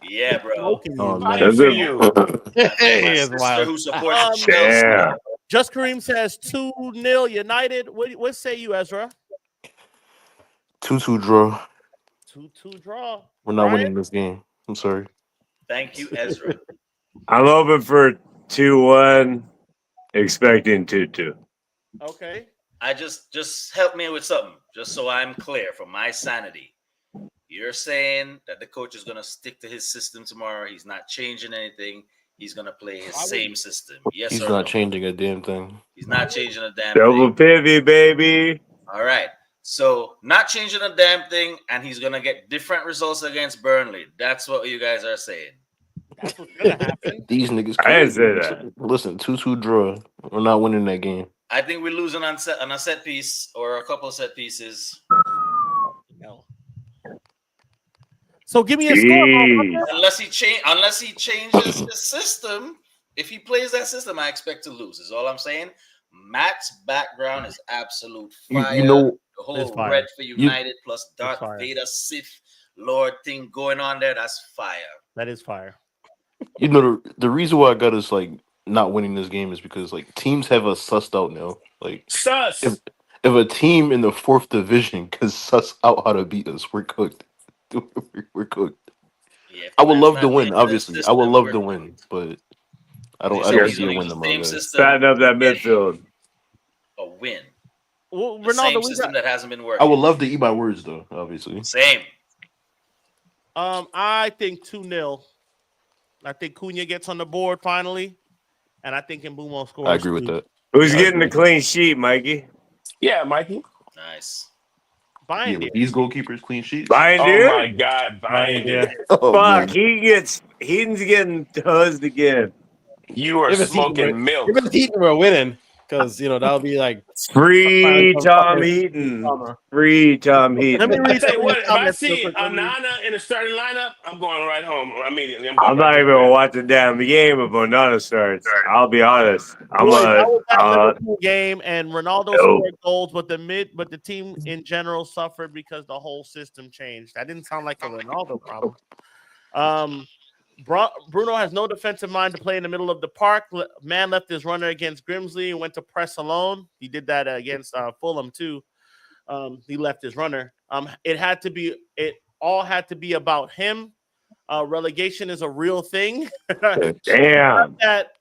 Yeah, bro. fighting for you. My sister who supports Yeah. Just Kareem says 2-0 United. What say you, Ezra? 2-2 draw. 2-2 draw. We're not Brian? winning this game. I'm sorry. Thank you, Ezra. I'm hoping for 2-1, expecting 2-2. Okay. I just help me with something, just so I'm clear for my sanity. You're saying that the coach is going to stick to his system tomorrow. He's not changing anything. He's going to play his same system. Yes, He's or not no? changing a damn thing. He's not changing a damn Double thing. pivot, baby. All right. So not changing a damn thing, and he's going to get different results against Burnley. That's what you guys are saying. That's what's going to happen. These niggas I didn't crazy. say that. Listen, 2-2 draw. We're not winning that game. I think we're losing on a set piece or a couple of set pieces. No. So give me a score, motherfucker. Unless he changes his system. If he plays that system, I expect to lose. Is all I'm saying. Matt's background is absolute fire. You know, The whole fire. Red for United plus Darth Vader Sith Lord thing going on there. That's fire. That is fire. You know, the reason why I got us like not winning this game is because like teams have us sussed out now. Like Sus. if a team in the 4th division can suss out how to beat us, we're cooked. We're cooked. Yeah, I would love to win, obviously. I would love to win, but I don't see a win tomorrow. Fatten up that midfield. A win. Well, the Ronaldo, same system that hasn't been working. I would love to eat my words though, obviously. Same. I think 2-0. I think Cunha gets on the board finally, and I think Mbeumo scores. I agree with that. Who's getting the clean sheet, Mikey? Yeah, Mikey. Nice. Bind these goalkeepers clean sheets. Binder? Oh my God, Binder. Oh, fuck, he's getting huzzed again. You are smoking milk. If it's Heaton, we're winning because that'll be like free Tom Heaton. Free Tom Heaton. Let me read Say what? If I comments see real quick. Onana in the starting lineup, I'm going right home immediately. I'm not even gonna watch the damn game if Onana starts. I'll be honest. That was that Liverpool game, and Ronaldo scored goals, but the team in general suffered because the whole system changed. That didn't sound like a Ronaldo problem. Bruno has no defensive mind to play in the middle of the park. Man left his runner against Grimsby and went to press alone. He did that against Fulham too. He left his runner. It all had to be about him. Relegation is a real thing. Damn. That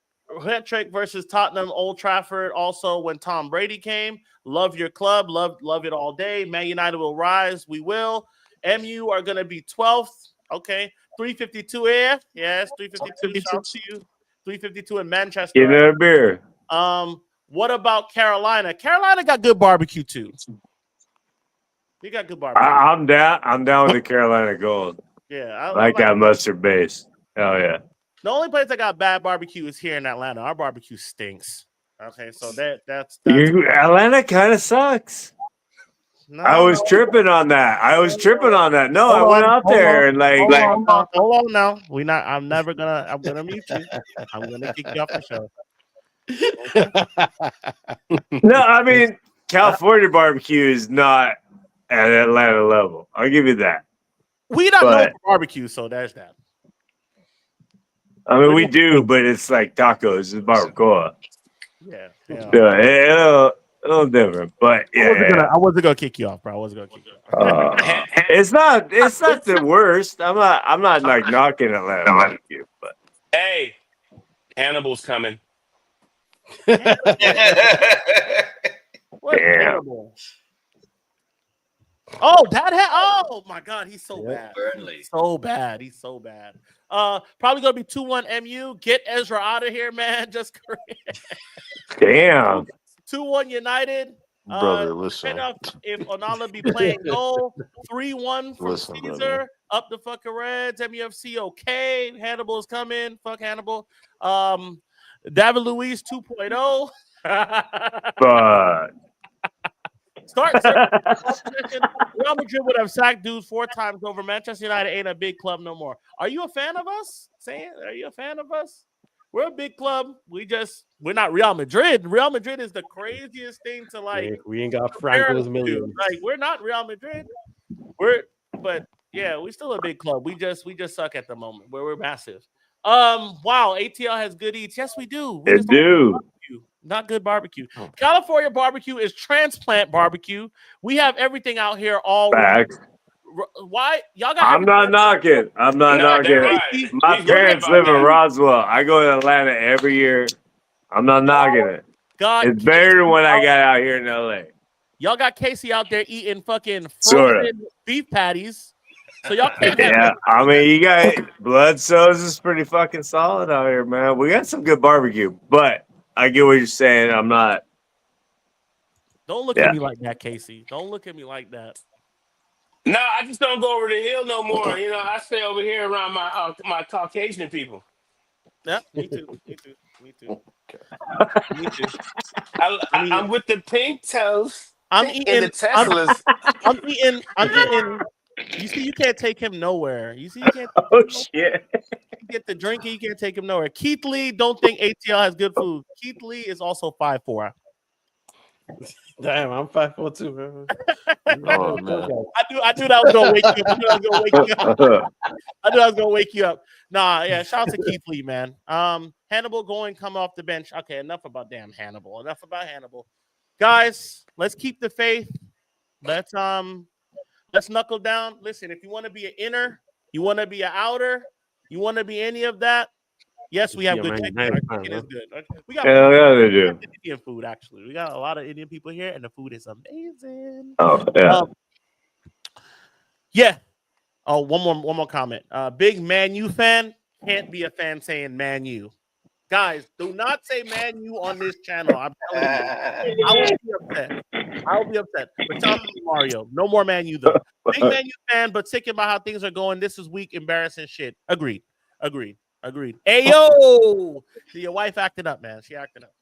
hat-trick versus Tottenham, Old Trafford. Also, when Tom Brady came, love your club, love it all day. Man United will rise. We will. MU are going to be 12th. Okay. 352 here. Yes, 352. Shout out to you. 352 in Manchester. Get a beer. What about Carolina? Carolina got good barbecue too. We got good barbecue. I'm down with the Carolina Gold. Yeah, I like that mustard base. Hell yeah. The only place that got bad barbecue is here in Atlanta. Our barbecue stinks. Okay, so that's Atlanta kind of sucks. No, I was tripping on that. No, I went out there and hold on now. I'm gonna mute you. I'm gonna kick you off the show. No, I mean California barbecue is not at Atlanta level. I'll give you that. We not known for barbecue, so there's that. I mean, we do, but it's like tacos, it's barbacoa. Yeah. A little different, but yeah. I wasn't gonna kick you off, bro. I wasn't gonna kick you off. It's not the worst. I'm not like knocking Atlanta barbecue, but hey, Hannibal's coming. What Hannibal? Oh, oh my God, he's so bad. Burnley. He's so bad. Probably gonna be 2-1 MU. Get Ezra out of here, man. Just damn. 2-1 United. Brother, listen. If Onala be playing goal, 3-1 from Listen, Caesar. brother. Up the fucking Reds. MUFC okay. Hannibal's coming. Fuck Hannibal. David Luiz 2.0. But Start. Real Madrid would have sacked dudes 4 times over. Manchester United ain't a big club no more. Are you a fan of us? Are you a fan of us? We're a big club. We're not Real Madrid. Real Madrid is the craziest thing to like. We ain't got Franco's millions. Like we're not Real Madrid. But yeah, we're still a big club. We just suck at the moment. We're massive. Wow, ATL has good eats. Yes, we do. We just do. Not good barbecue. California barbecue is transplant barbecue. We have everything out here all facts. Why y'all got? I'm not knocking. Right. My parents live in Roswell. I go to Atlanta every year. I'm not knocking it. God, it's better than when I got out here in LA. Y'all got Casey out there eating fucking frozen beef patties. So y'all can't I mean, you got Bloodsoes is pretty fucking solid out here, man. We got some good barbecue, but I get what you're saying. I'm not. Don't look at me like that, Casey. Don't look at me like that. No, I just don't go over the hill no more. I stay over here around my Caucasian people. Yeah, me too. Me too. I'm with the pink toes. I'm eating the Teslas. I'm eating. You see, you can't take him nowhere. You see, you can't. Shit! You get the drink, and you can't take him nowhere. Keith Lee, don't think ATL has good food. Keith Lee is also 5'4". Damn, I'm 5'4" too, man. Oh man. I knew that was gonna wake you up. I knew that was gonna wake you up. I knew I was gonna wake you up. Nah, yeah. Shout out to Keith Lee, man. Hannibal going come off the bench. Okay, enough about damn Hannibal. Enough about Hannibal. Guys, let's keep the faith. Let's knuckle down. Listen, if you want to be an inner, you want to be an outer, you want to be any of that. Yes, we have good chicken. Our chicken is good. Okay. We got they do. Indian food, actually. We got a lot of Indian people here, and the food is amazing. Oh yeah. Yeah. Oh, one more comment. Big Man U fan can't be a fan saying Man U. Guys, do not say Man U on this channel. I'm telling you. I will be upset. I'll be upset. But tell me, Mario. No more Man U, though. Big Man U fan, but sick about how things are going. This is weak, embarrassing shit. Agreed. Hey, yo! See, your wife acting up, man. She acting up.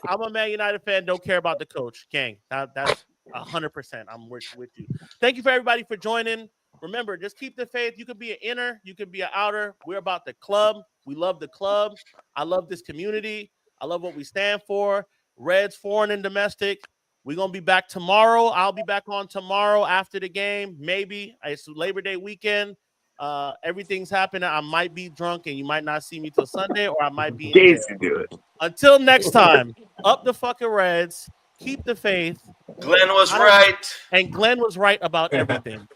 I'm a Man United fan. Don't care about the coach. Gang, that's 100%. I'm with you. Thank you for everybody for joining. Remember, just keep the faith. You could be an inner. You could be an outer. We're about the club. We love the club. I love this community. I love what we stand for. Reds, foreign and domestic. We're going to be back tomorrow. I'll be back on tomorrow after the game. Maybe. It's Labor Day weekend. Everything's happening. I might be drunk and you might not see me till Sunday, or I might be in jail. Do it. Until next time, up the fucking Reds. Keep the faith. Glenn was right. And Glenn was right about everything.